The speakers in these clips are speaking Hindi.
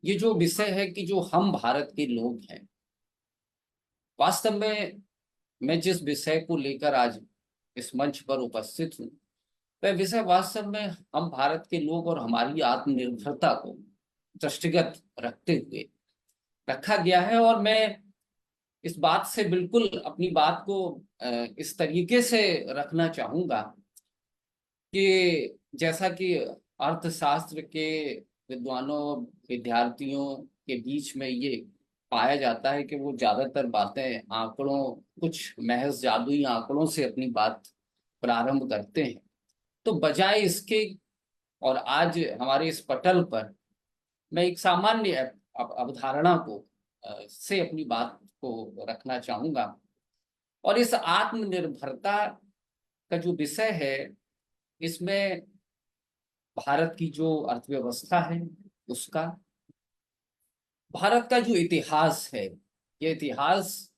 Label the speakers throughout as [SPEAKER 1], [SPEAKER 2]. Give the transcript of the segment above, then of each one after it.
[SPEAKER 1] ये जो विषय है कि जो हम भारत के लोग हैं, वास्तव में मैं जिस विषय को लेकर आज इस मंच पर उपस्थित हूँ, वह विषय वास्तव में हम भारत के लोग और हमारी आत्मनिर्भरता को दृष्टिगत रखते हुए रखा गया है। और मैं इस बात से बिल्कुल अपनी बात को इस तरीके से रखना चाहूंगा कि जैसा कि अर्थशास्त्र के विद्वानों विद्यार्थियों के बीच में ये पाया जाता है कि वो ज्यादातर बातें आंकड़ों, कुछ महज जादुई आंकड़ों से अपनी बात प्रारंभ करते हैं। तो बजाय इसके और आज हमारे इस पटल पर मैं एक सामान्य अवधारणा को से अपनी बात को रखना चाहूंगा। और इस आत्मनिर्भरता का जो विषय है, इसमें भारत की जो अर्थव्यवस्था है उसका, भारत का जो इतिहास है, ये इतिहास,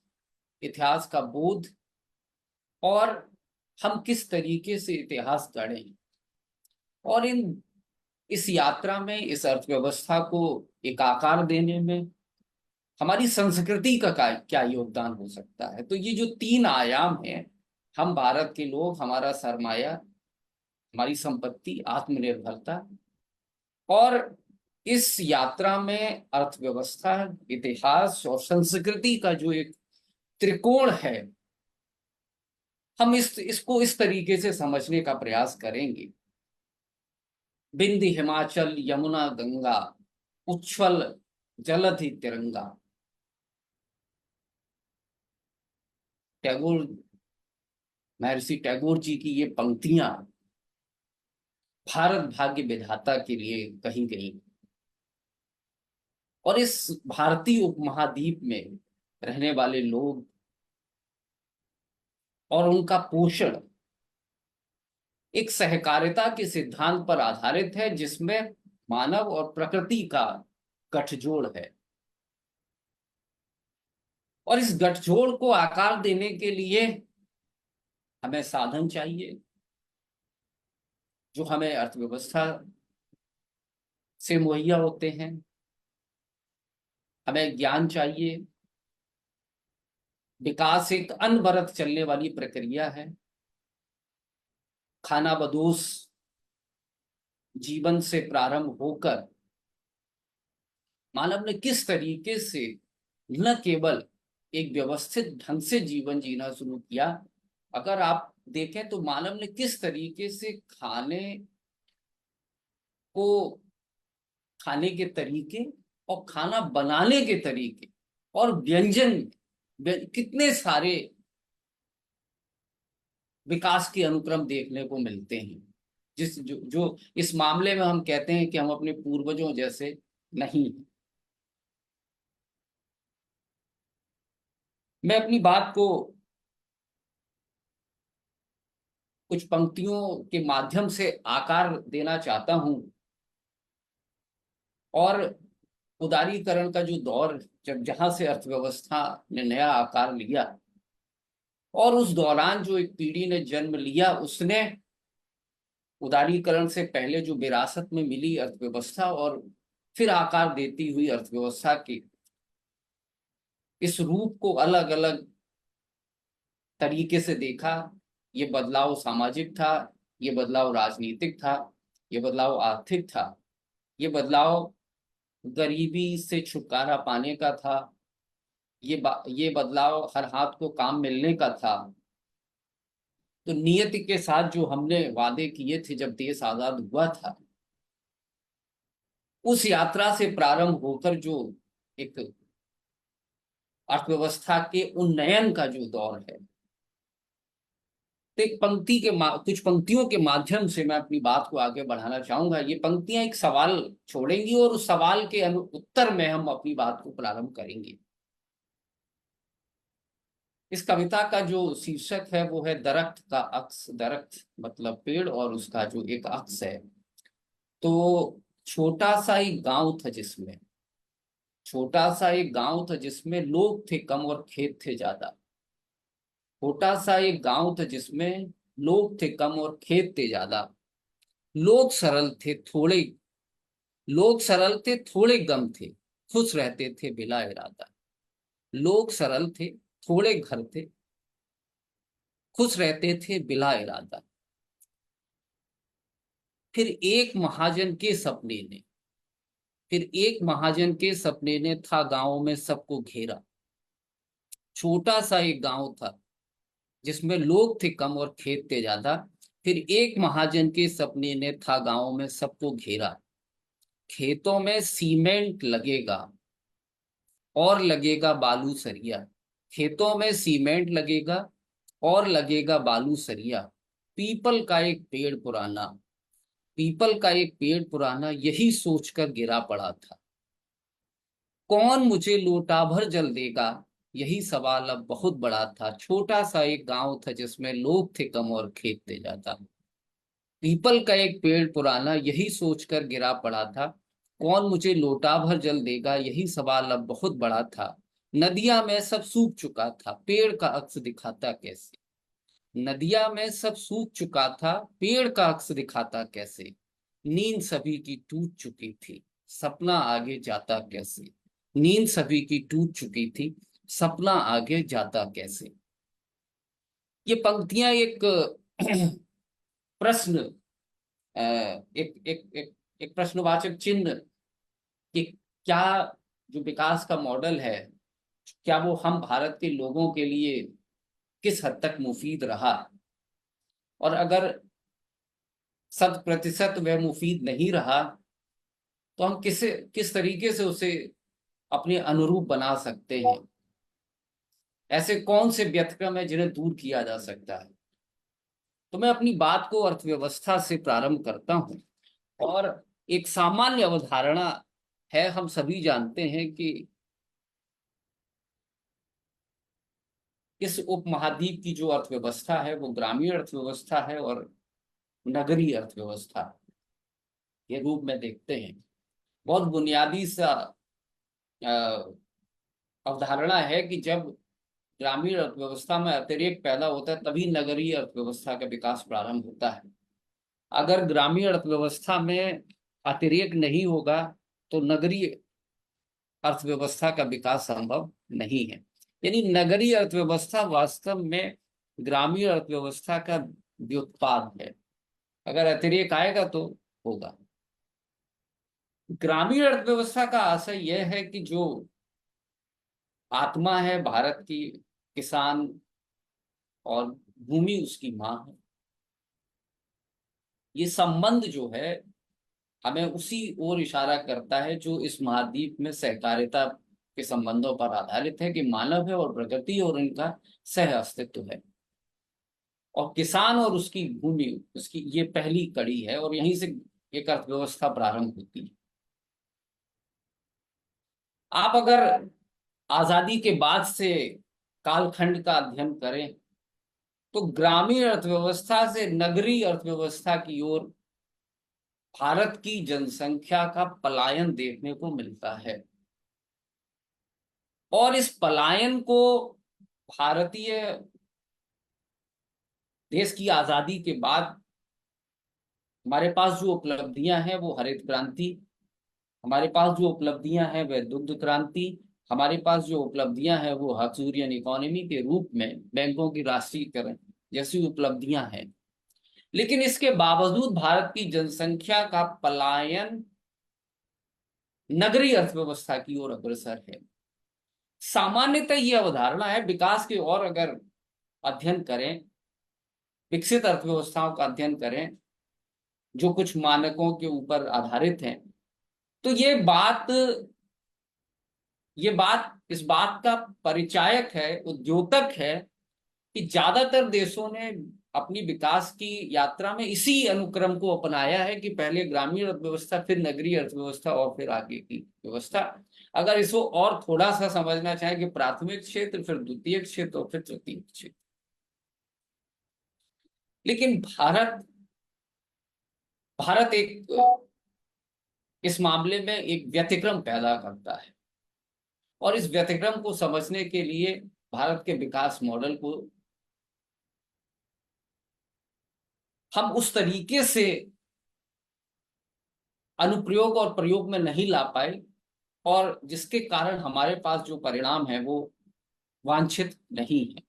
[SPEAKER 1] इतिहास का बोध, और हम किस तरीके से इतिहास गढ़ें, और इस यात्रा में इस अर्थव्यवस्था को एक आकार देने में हमारी संस्कृति का क्या योगदान हो सकता है। तो ये जो तीन आयाम है, हम भारत के लोग, हमारा सरमाया, हमारी संपत्ति, आत्मनिर्भरता, और इस यात्रा में अर्थव्यवस्था, इतिहास और संस्कृति का जो एक त्रिकोण है, हम इसको इस तरीके से समझने का प्रयास करेंगे। बिंद हिमाचल यमुना गंगा, उच्छल जलधि तिरंगा। टैगोर, महर्षि टैगोर जी की ये पंक्तियां भारत भाग्य विधाता के लिए कही गई। और इस भारतीय उपमहाद्वीप में रहने वाले लोग और उनका पोषण एक सहकारिता के सिद्धांत पर आधारित है, जिसमें मानव और प्रकृति का गठजोड़ है। और इस गठजोड़ को आकार देने के लिए हमें साधन चाहिए, जो हमें अर्थव्यवस्था से मुहैया होते हैं। हमें ज्ञान चाहिए। विकास एक अनवरत चलने वाली प्रक्रिया है। खाना बदोश जीवन से प्रारंभ होकर मानव ने किस तरीके से न केवल एक व्यवस्थित ढंग से जीवन जीना शुरू किया, अगर आप देखें तो मानव ने किस तरीके से को खाने के तरीके और खाना बनाने के तरीके और व्यंजन, कितने सारे विकास के अनुक्रम देखने को मिलते हैं। जो इस मामले में हम कहते हैं कि हम अपने पूर्वजों जैसे नहीं। मैं अपनी बात को कुछ पंक्तियों के माध्यम से आकार देना चाहता हूं। और उदारीकरण का जो दौर, जब जहां से अर्थव्यवस्था ने नया आकार लिया, और उस दौरान जो एक पीढ़ी ने जन्म लिया, उसने उदारीकरण से पहले जो विरासत में मिली अर्थव्यवस्था और फिर आकार देती हुई अर्थव्यवस्था की इस रूप को अलग अलग तरीके से देखा। ये बदलाव सामाजिक था, ये बदलाव राजनीतिक था, ये बदलाव आर्थिक था, ये बदलाव गरीबी से छुटकारा पाने का था, ये बदलाव हर हाथ को काम मिलने का था। तो नियति के साथ जो हमने वादे किए थे जब देश आजाद हुआ था, उस यात्रा से प्रारंभ होकर जो एक अर्थव्यवस्था के उन्नयन का जो दौर है, तो एक कुछ पंक्तियों के माध्यम से मैं अपनी बात को आगे बढ़ाना चाहूंगा। ये पंक्तियां एक सवाल छोड़ेंगी और उस सवाल के उत्तर में हम अपनी बात को प्रारंभ करेंगे। इस कविता का जो शीर्षक है वो है दरख्त का अक्स। दरख्त मतलब पेड़, और उसका जो एक अक्स है। तो छोटा सा एक गांव था जिसमें छोटा सा एक गांव था जिसमें लोग थे कम और खेत थे ज्यादा। छोटा सा एक गांव था जिसमें लोग थे कम और खेत थे ज्यादा। लोग सरल थे थोड़े, लोग सरल थे, थोड़े गम थे, खुश रहते थे बिला इरादा। लोग सरल थे, थोड़े घर थे, खुश रहते थे बिला इरादा। फिर एक महाजन के सपने ने फिर एक महाजन के सपने ने था गांव में सबको घेरा। छोटा सा एक गांव था जिसमें लोग थे कम और खेत थे ज्यादा। फिर एक महाजन के सपने ने था गांव में सबको घेरा। खेतों में सीमेंट लगेगा और लगेगा बालू सरिया। खेतों में सीमेंट लगेगा और लगेगा बालू सरिया। पीपल का एक पेड़ पुराना पीपल का एक पेड़ पुराना यही सोचकर गिरा पड़ा था। कौन मुझे लोटा भर जल देगा, यही सवाल अब बहुत बड़ा था। छोटा सा एक गांव था जिसमें लोग थे कम और खेत थे ज्यादा। पीपल का एक पेड़ पुराना यही सोचकर गिरा पड़ा था। कौन मुझे लोटा भर जल देगा, यही सवाल अब बहुत बड़ा था। नदिया में सब सूख चुका था, पेड़ का अक्स दिखाता कैसे। नदिया में सब सूख चुका था, पेड़ का अक्स दिखाता कैसे। नींद सभी की टूट चुकी थी, सपना आगे जाता कैसे। नींद सभी की टूट चुकी थी, सपना आगे जाता कैसे। ये पंक्तियां एक प्रश्न, एक प्रश्नवाचक चिन्ह कि क्या जो विकास का मॉडल है, क्या वो हम भारत के लोगों के लिए किस हद तक मुफीद रहा। और अगर 100% वह मुफीद नहीं रहा, तो हम किस तरीके से उसे अपने अनुरूप बना सकते हैं। ऐसे कौन से व्यतिक्रम है जिन्हें दूर किया जा सकता है। तो मैं अपनी बात को अर्थव्यवस्था से प्रारंभ करता हूं। और एक सामान्य अवधारणा है, हम सभी जानते हैं कि इस उपमहाद्वीप की जो अर्थव्यवस्था है वो ग्रामीण अर्थव्यवस्था है और नगरीय अर्थव्यवस्था के रूप में देखते हैं। बहुत बुनियादी सा अ, अवधारणा है कि जब ग्रामीण अर्थव्यवस्था में अतिरेक पैदा होता है तभी नगरीय अर्थव्यवस्था का विकास प्रारंभ होता है। अगर ग्रामीण अर्थव्यवस्था में अतिरेक नहीं होगा तो नगरीय अर्थव्यवस्था का विकास संभव नहीं है। यानी नगरीय अर्थव्यवस्था वास्तव में ग्रामीण अर्थव्यवस्था का व्युत्पाद है। अगर अतिरेक आएगा तो होगा। ग्रामीण अर्थव्यवस्था का आशय यह है कि जो आत्मा है भारत की, किसान और भूमि उसकी माँ है, ये संबंध जो है हमें उसी ओर इशारा करता है जो इस महाद्वीप में सहकारिता के संबंधों पर आधारित है कि मानव है और प्रकृति और इनका सह अस्तित्व है। और किसान और उसकी भूमि, उसकी ये पहली कड़ी है और यहीं से एक अर्थव्यवस्था प्रारंभ होती है। आप अगर आजादी के बाद से कालखंड का अध्ययन करें तो ग्रामीण अर्थव्यवस्था से नगरीय अर्थव्यवस्था की ओर भारत की जनसंख्या का पलायन देखने को मिलता है। और इस पलायन को भारतीय देश की आजादी के बाद हमारे पास जो उपलब्धियां हैं वो हरित क्रांति, हमारे पास जो उपलब्धियां हैं वह दुग्ध क्रांति, हमारे पास जो उपलब्धियां हैं वो हक्सुरियन इकोनॉमी के रूप में बैंकों की राष्ट्रीयकरण जैसी उपलब्धियां हैं। लेकिन इसके बावजूद भारत की जनसंख्या का पलायन नगरीय अर्थव्यवस्था की ओर अग्रसर है। सामान्यतः यह अवधारणा है, विकास की और अगर अध्ययन करें, विकसित अर्थव्यवस्थाओं का अध्ययन करें जो कुछ मानकों के ऊपर आधारित हैं, तो ये बात इस बात का परिचायक है, उद्योतक है कि ज्यादातर देशों ने अपनी विकास की यात्रा में इसी अनुक्रम को अपनाया है कि पहले ग्रामीण अर्थव्यवस्था, फिर नगरीय अर्थव्यवस्था और फिर आगे की व्यवस्था। अगर इसको और थोड़ा सा समझना चाहें कि प्राथमिक क्षेत्र, फिर द्वितीय क्षेत्र और फिर तृतीय क्षेत्र। लेकिन भारत भारत एक इस मामले में एक व्यतिक्रम पैदा करता है। और इस व्यतिक्रम को समझने के लिए भारत के विकास मॉडल को हम उस तरीके से अनुप्रयोग और प्रयोग में नहीं ला पाए, और जिसके कारण हमारे पास जो परिणाम है वो वांछित नहीं है।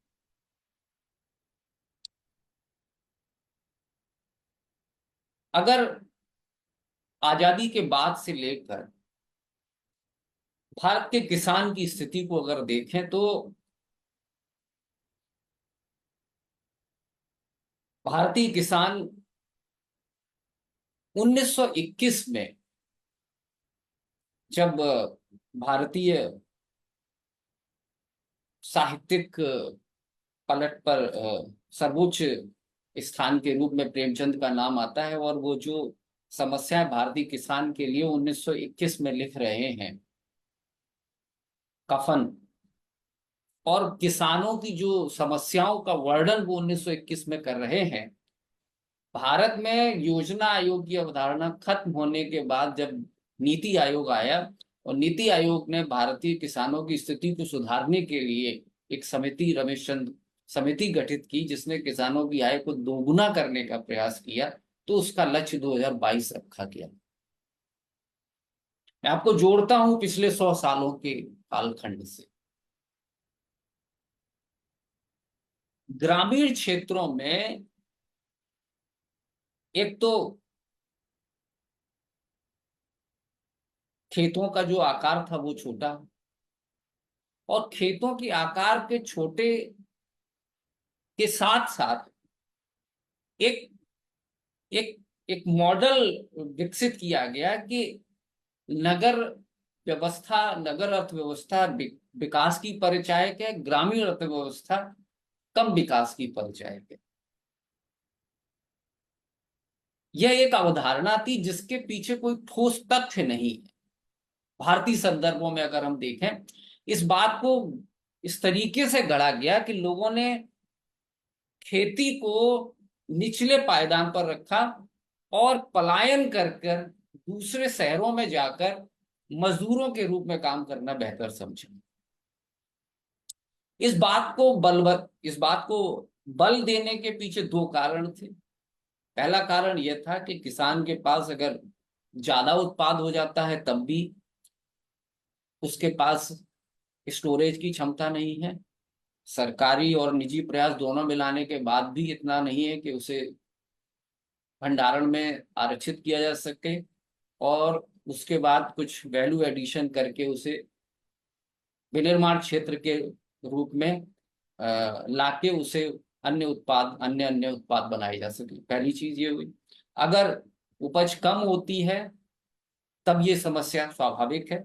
[SPEAKER 1] अगर आजादी के बाद से लेकर भारत के किसान की स्थिति को अगर देखें तो भारतीय किसान 1921 में, जब भारतीय साहित्यिक पलट पर सर्वोच्च स्थान के रूप में प्रेमचंद का नाम आता है, और वो जो समस्याएं भारतीय किसान के लिए 1921 में लिख रहे हैं, कफन, और किसानों की जो समस्याओं का वर्णन वो 1921 में कर रहे हैं। भारत में योजना आयोग की अवधारणा खत्म होने के बाद जब नीति आयोग आया, और नीति आयोग ने भारतीय किसानों की स्थिति को सुधारने के लिए एक समिति, रमेश चंद्र समिति गठित की, जिसने किसानों की आय को दोगुना करने का प्रयास किया, तो उसका लक्ष्य 2022 रखा गया। मैं आपको जोड़ता हूं पिछले 100 सालों के कालखंड से। ग्रामीण क्षेत्रों में एक तो खेतों का जो आकार था वो छोटा, और खेतों के आकार के छोटे के साथ साथ एक एक एक मॉडल विकसित किया गया कि नगर व्यवस्था, नगर अर्थव्यवस्था विकास की परिचायक है, ग्रामीण अर्थव्यवस्था कम विकास की परिचायक है। यह एक अवधारणा थी जिसके पीछे कोई ठोस तथ्य नहीं है। भारतीय संदर्भों में अगर हम देखें, इस बात को इस तरीके से गढ़ा गया कि लोगों ने खेती को निचले पायदान पर रखा, और पलायन कर कर दूसरे शहरों में जाकर मजदूरों के रूप में काम करना बेहतर समझा। इस बात को बल देने के पीछे दो कारण थे। पहला कारण यह था कि किसान के पास अगर ज्यादा उत्पाद हो जाता है तब भी उसके पास स्टोरेज की क्षमता नहीं है। सरकारी और निजी प्रयास दोनों मिलाने के बाद भी इतना नहीं है कि उसे भंडारण में आरक्षित किया जा सके, और उसके बाद कुछ वैल्यू एडिशन करके उसे विनिर्माण क्षेत्र के रूप में लाके उसे अन्य अन्य उत्पाद बनाए जा सके। पहली चीज ये हुई। अगर उपज कम होती है तब ये समस्या स्वाभाविक है,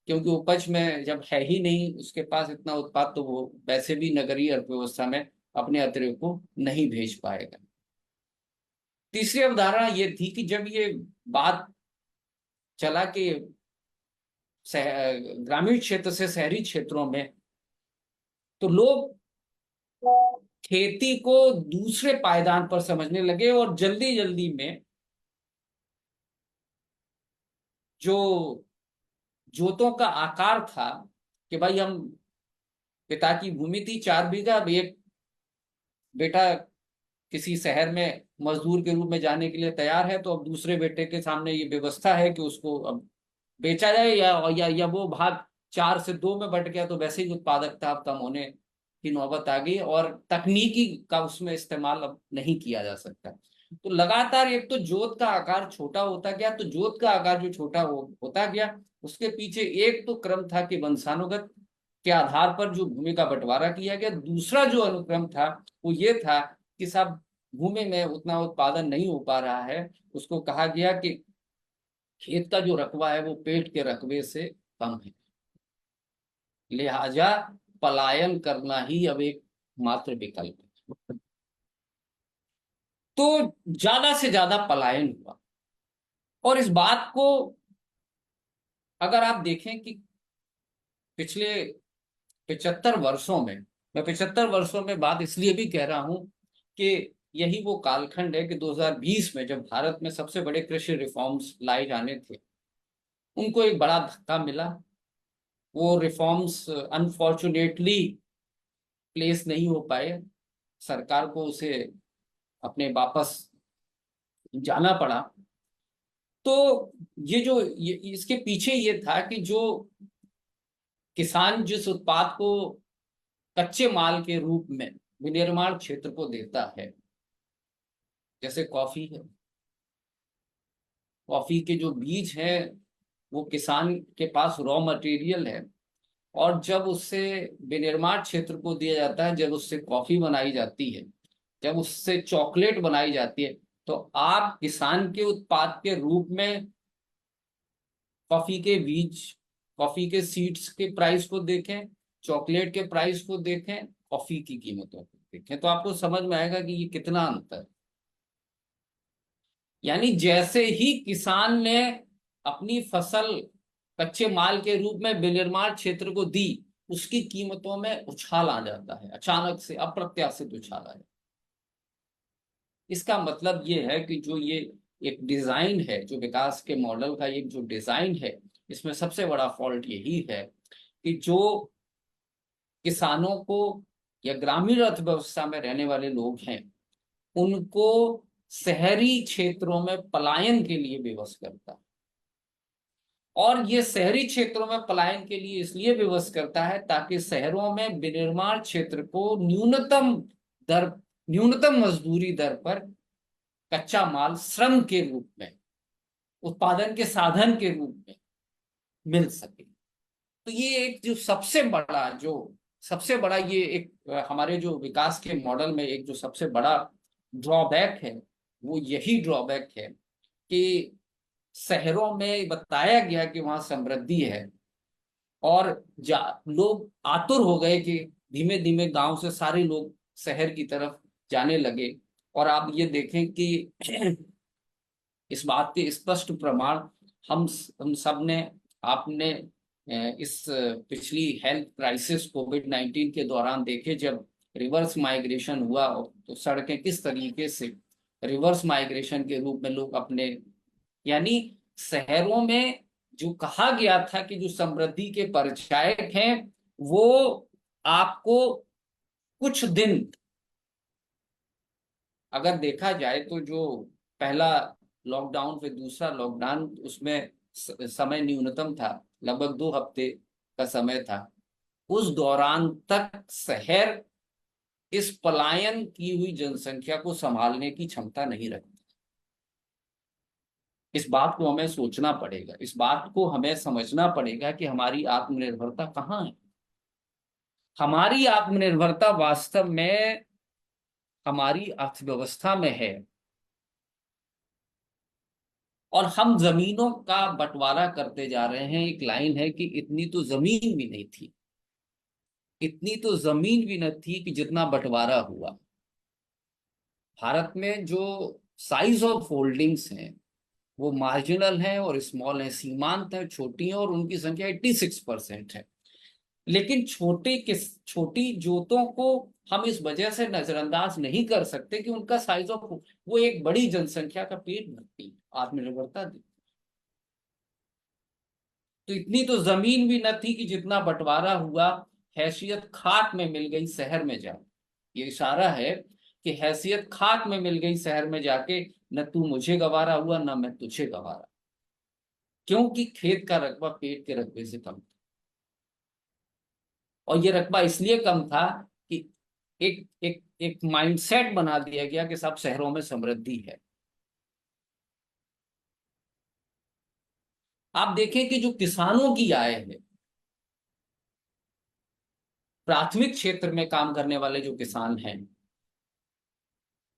[SPEAKER 1] क्योंकि उपज में जब है ही नहीं उसके पास इतना उत्पाद, तो वो वैसे भी नगरीय अर्थव्यवस्था में अपने अतिरिक्त को नहीं भेज पाएगा। तीसरी अवधारणा ये थी कि जब ये बात चला कि ग्रामीण क्षेत्र से शहरी क्षेत्रों में, तो लोग खेती को दूसरे पायदान पर समझने लगे, और जल्दी जल्दी में जो जोतों का आकार था कि भाई हम, पिता की भूमि थी 4 बीघा, अब एक बेटा किसी शहर में मजदूर के रूप में जाने के लिए तैयार है, तो अब दूसरे बेटे के सामने ये व्यवस्था है कि उसको अब बेचा जाए, या वो भाग 4 से 2 में बट गया, तो वैसे ही उत्पादकता अब कम होने की नौबत आ गई, और तकनीकी का उसमें इस्तेमाल अब नहीं किया जा सकता। तो लगातार एक तो जोत का आकार छोटा होता गया, तो जोत का आकार जो छोटा होता गया, उसके पीछे एक तो क्रम था कि वंशानुगत के आधार पर जो भूमि का बंटवारा किया गया। दूसरा जो अनुक्रम था वो ये था कि साहब भूमि में उतना उत्पादन नहीं हो पा रहा है, उसको कहा गया कि खेत का जो रकबा है वो पेट के रकबे से कम है, लिहाजा पलायन करना ही अब एक मात्र विकल्प है। तो ज्यादा से ज्यादा पलायन हुआ, और इस बात को अगर आप देखें कि पिछले 75 वर्षों में, मैं 75 वर्षों में बात इसलिए भी कह रहा हूं कि यही वो कालखंड है कि 2020 में जब भारत में सबसे बड़े कृषि रिफॉर्म्स लाए जाने थे, उनको एक बड़ा धक्का मिला। वो रिफॉर्म्स अनफॉर्चुनेटली प्लेस नहीं हो पाए, सरकार को उसे अपने वापस जाना पड़ा। तो ये इसके पीछे ये था कि जो किसान जिस उत्पाद को कच्चे माल के रूप में विनिर्माण क्षेत्र को देता है, जैसे कॉफी है, कॉफी के जो बीज है वो किसान के पास रॉ मटेरियल है, और जब उससे विनिर्माण क्षेत्र को दिया जाता है, जब उससे कॉफी बनाई जाती है, जब उससे चॉकलेट बनाई जाती है, तो आप किसान के उत्पाद के रूप में कॉफी के बीज, कॉफी के सीड्स के प्राइस को देखें, चॉकलेट के प्राइस को देखें, कॉफी की कीमतों को देखें, तो आपको समझ में आएगा कि ये कितना अंतर है। यानी जैसे ही किसान ने अपनी फसल कच्चे माल के रूप में विनिर्माण क्षेत्र को दी, उसकी कीमतों में उछाल आ जाता है, अचानक से अप्रत्याशित उछाल आया। इसका मतलब ये है कि जो ये एक डिजाइन है, जो विकास के मॉडल का एक जो डिजाइन है, इसमें सबसे बड़ा फॉल्ट यही है कि जो किसानों को या ग्रामीण अर्थव्यवस्था में रहने वाले लोग हैं, उनको शहरी क्षेत्रों में पलायन के लिए विवश करता है। और ये शहरी क्षेत्रों में पलायन के लिए इसलिए विवश करता है ताकि शहरों में विनिर्माण क्षेत्र को दर न्यूनतम मजदूरी दर पर कच्चा माल श्रम के रूप में, उत्पादन के साधन के रूप में मिल सके। तो ये एक सबसे बड़ा ये एक हमारे जो विकास के मॉडल में एक जो सबसे बड़ा ड्रॉबैक है, वो यही ड्रॉबैक है कि शहरों में बताया गया कि वहां समृद्धि है, और लोग आतुर हो गए कि धीमे धीमे गांव से सारे लोग शहर की तरफ जाने लगे। और आप ये देखें कि इस बात के स्पष्ट प्रमाण हम सब ने, आपने इस पिछली हेल्थ क्राइसिस कोविड-19 के दौरान देखे, जब रिवर्स माइग्रेशन हुआ तो सड़कें किस तरीके से रिवर्स माइग्रेशन के रूप में लोग अपने, यानी शहरों में जो कहा गया था कि जो समृद्धि के परिचायक हैं, वो आपको कुछ दिन, अगर देखा जाए तो जो पहला लॉकडाउन फिर दूसरा लॉकडाउन, उसमें समय न्यूनतम था, लगभग 2 हफ्ते का समय था। उस दौरान तक शहर इस पलायन की हुई जनसंख्या को संभालने की क्षमता नहीं रखता। इस बात को हमें सोचना पड़ेगा, इस बात को हमें समझना पड़ेगा कि हमारी आत्मनिर्भरता कहाँ है। हमारी आत्मनिर्भरता वास्तव में हमारी अर्थव्यवस्था में है, और हम जमीनों का बंटवारा करते जा रहे हैं। एक लाइन है कि इतनी तो जमीन भी नहीं थी, इतनी तो जमीन भी न थी कि जितना बंटवारा हुआ। भारत में जो साइज ऑफ होल्डिंग्स हैं वो मार्जिनल है और स्मॉल है, सीमांत है, छोटी है, और उनकी संख्या 86% है। लेकिन छोटी जोतों को हम इस वजह से नजरअंदाज नहीं कर सकते कि उनका साइज ऑफ, वो एक बड़ी जनसंख्या का पेट भरती है, आत्मनिर्भरता दी। तो इतनी तो जमीन भी न थी कि जितना बंटवारा हुआ हैसियत खाक में मिल गई शहर में जाके। ये इशारा है कि हैसियत खाक में मिल गई शहर में जाके, न तू मुझे गवारा हुआ न मैं तुझे गवारा, क्योंकि खेत का रकबा पेट के रकबे से कम था। और ये रकबा इसलिए कम था कि एक एक एक माइंडसेट बना दिया गया कि सब शहरों में समृद्धि है। आप देखें कि जो किसानों की आय है, प्राथमिक क्षेत्र में काम करने वाले जो किसान हैं,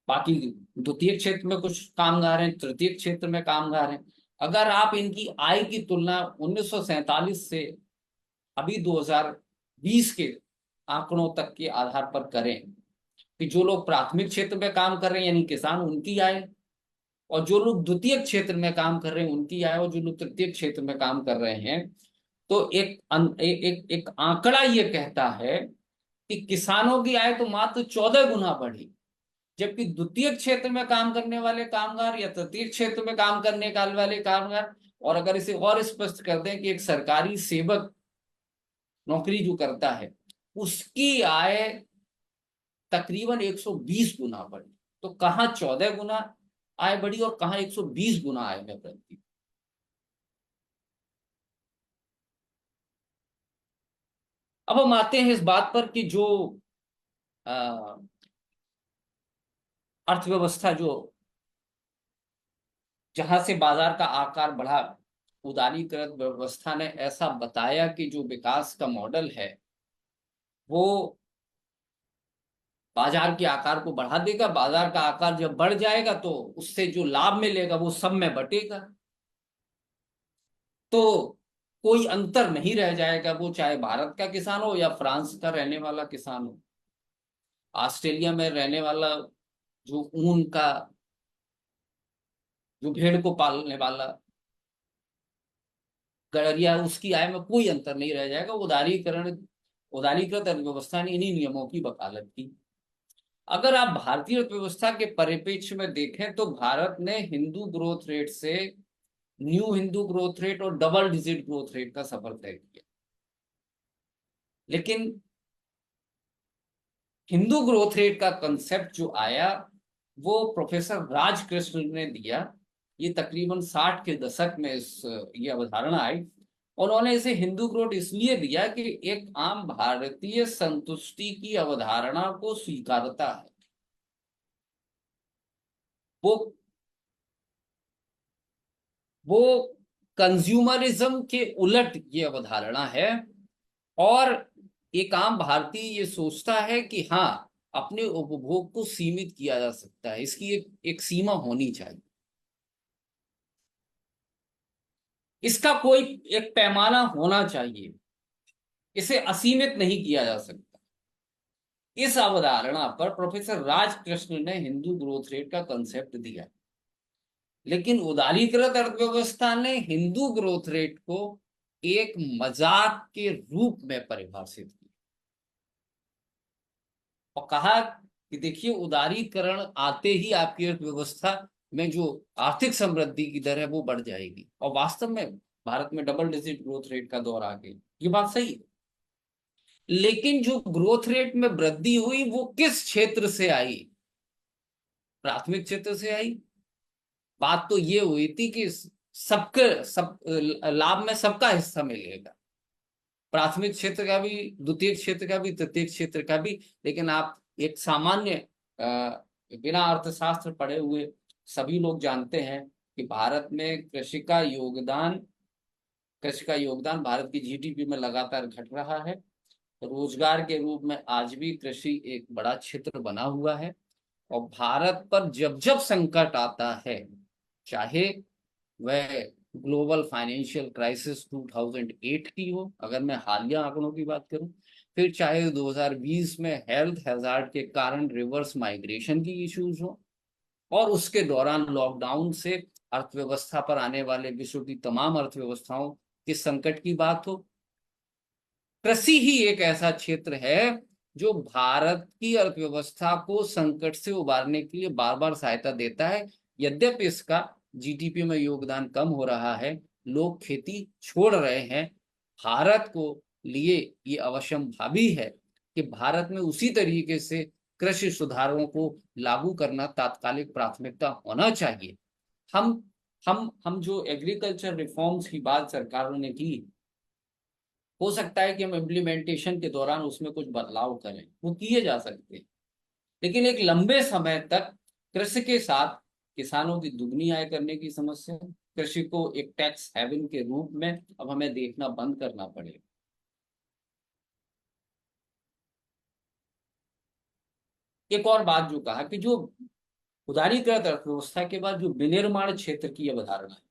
[SPEAKER 1] बाकी द्वितीय क्षेत्र में कुछ कामगार हैं, तृतीय क्षेत्र में कामगार हैं, अगर आप इनकी आय की तुलना 1947 से अभी 2020 के आंकड़ों तक के आधार पर करें, कि जो लोग प्राथमिक क्षेत्र में काम कर रहे हैं यानी किसान, उनकी आय, और जो लोग द्वितीय क्षेत्र में काम कर रहे हैं उनकी आय, और जो लोग तृतीय क्षेत्र में काम कर रहे हैं, तो एक आंकड़ा ये कहता है कि किसानों की आय तो मात्र 14 गुना बढ़ी, जबकि द्वितीय क्षेत्र में काम करने वाले कामगार या तृतीय क्षेत्र में काम करने वाले कामगार, और अगर इसे और स्पष्ट कर दें कि एक सरकारी सेवक नौकरी जो करता है, उसकी आय तकरीबन 120 गुना बढ़ी। तो कहाँ 14 गुना आय बढ़ी और कहाँ 120 गुना आय में वृद्धि। अब हम आते हैं इस बात पर कि जो अ, अर्थव्यवस्था जो जहां से बाजार का आकार बढ़ा, उदारीकृत व्यवस्था ने ऐसा बताया कि जो विकास का मॉडल है वो बाजार के आकार को बढ़ा देगा। बाजार का आकार जब बढ़ जाएगा तो उससे जो लाभ मिलेगा वो सब में बटेगा। तो कोई अंतर नहीं रह जाएगा, वो चाहे भारत का किसान हो या फ्रांस का रहने वाला किसान हो, ऑस्ट्रेलिया में रहने वाला जो ऊन का, जो भेड़ को पालने वाला गड़रिया, उसकी आय में कोई अंतर नहीं रह जाएगा। उदारीकृत अर्थव्यवस्था ने इन्हीं नियमों की वकालत की। अगर आप भारतीय अर्थव्यवस्था के परिप्रेक्ष्य में देखें तो भारत ने हिंदू ग्रोथ रेट से न्यू हिंदू ग्रोथ रेट और डबल डिजिट ग्रोथ रेट का सफर तय किया। लेकिन हिंदू ग्रोथ रेट का कंसेप्ट जो आया वो प्रोफेसर राजकृष्ण ने दिया। ये तकरीबन 60 के दशक में ये अवधारणा आई। उन्होंने इसे हिंदू ग्रोथ इसलिए दिया कि एक आम भारतीय संतुष्टि की अवधारणा को स्वीकारता है। वो वो कंज्यूमरिज्म के उलट ये अवधारणा है। और एक आम भारतीय ये सोचता है कि हाँ, अपने उपभोग को सीमित किया जा सकता है, इसकी एक सीमा होनी चाहिए, इसका कोई एक पैमाना होना चाहिए, इसे असीमित नहीं किया जा सकता। इस अवधारणा पर प्रोफेसर राजकृष्ण ने हिंदू ग्रोथ रेट का कंसेप्ट दिया। लेकिन उदारीकृत अर्थव्यवस्था ने हिंदू ग्रोथ रेट को एक मजाक के रूप में परिभाषित किया और कहा कि देखिए, उदारीकरण आते ही आपकी अर्थव्यवस्था में जो आर्थिक समृद्धि की दर है वो बढ़ जाएगी। और वास्तव में भारत में डबल डिजिट ग्रोथ रेट का दौर आ गया, ये बात सही है। लेकिन जो ग्रोथ रेट में वृद्धि हुई वो किस क्षेत्र से आई? प्राथमिक क्षेत्र से आई। बात तो ये हुई थी कि सबके सब लाभ में सबका हिस्सा मिलेगा, प्राथमिक क्षेत्र का भी, द्वितीय क्षेत्र का भी, तृतीय क्षेत्र का भी। लेकिन आप एक सामान्य बिना अर्थशास्त्र पढ़े हुए सभी लोग जानते हैं कि भारत में कृषि का योगदान भारत की जीडीपी में लगातार घट रहा है। रोजगार के रूप में आज भी कृषि एक बड़ा क्षेत्र बना हुआ है। और भारत पर जब जब संकट आता है, चाहे वह ग्लोबल फाइनेंशियल क्राइसिस 2008 की हो, अगर मैं हालिया आंकड़ों की बात करूं, फिर चाहे 2020 में हेल्थ हैजार्ड के कारण रिवर्स माइग्रेशन की इश्यूज हो, और उसके दौरान लॉकडाउन से अर्थव्यवस्था पर आने वाले विश्व की तमाम अर्थव्यवस्थाओं के संकट की बात हो, कृषि ही एक ऐसा क्षेत्र है जो भारत की अर्थव्यवस्था को संकट से उबारने के लिए बार बार सहायता देता है। यद्यपि इसका जीडीपी में योगदान कम हो रहा है, लोग खेती छोड़ रहे हैं, भारत को लिए ये अवश्यंभावी है कि भारत में उसी तरीके से कृषि सुधारों को लागू करना तात्कालिक प्राथमिकता होना चाहिए। हम हम जो एग्रीकल्चर रिफॉर्म्स की बात सरकारों ने की, हो सकता है कि हम इम्प्लीमेंटेशन के दौरान उसमें कुछ बदलाव करें, वो किए जा सकते हैं। लेकिन एक लंबे समय तक कृषि के साथ किसानों की दुगनी आय करने की समस्या, कृषि को एक टैक्स हेवन के रूप में अब हमें देखना बंद करना पड़ेगा। एक और बात जो कहा कि जो उदारीकृत अर्थव्यवस्था के बाद जो विनिर्माण क्षेत्र की अवधारणा है,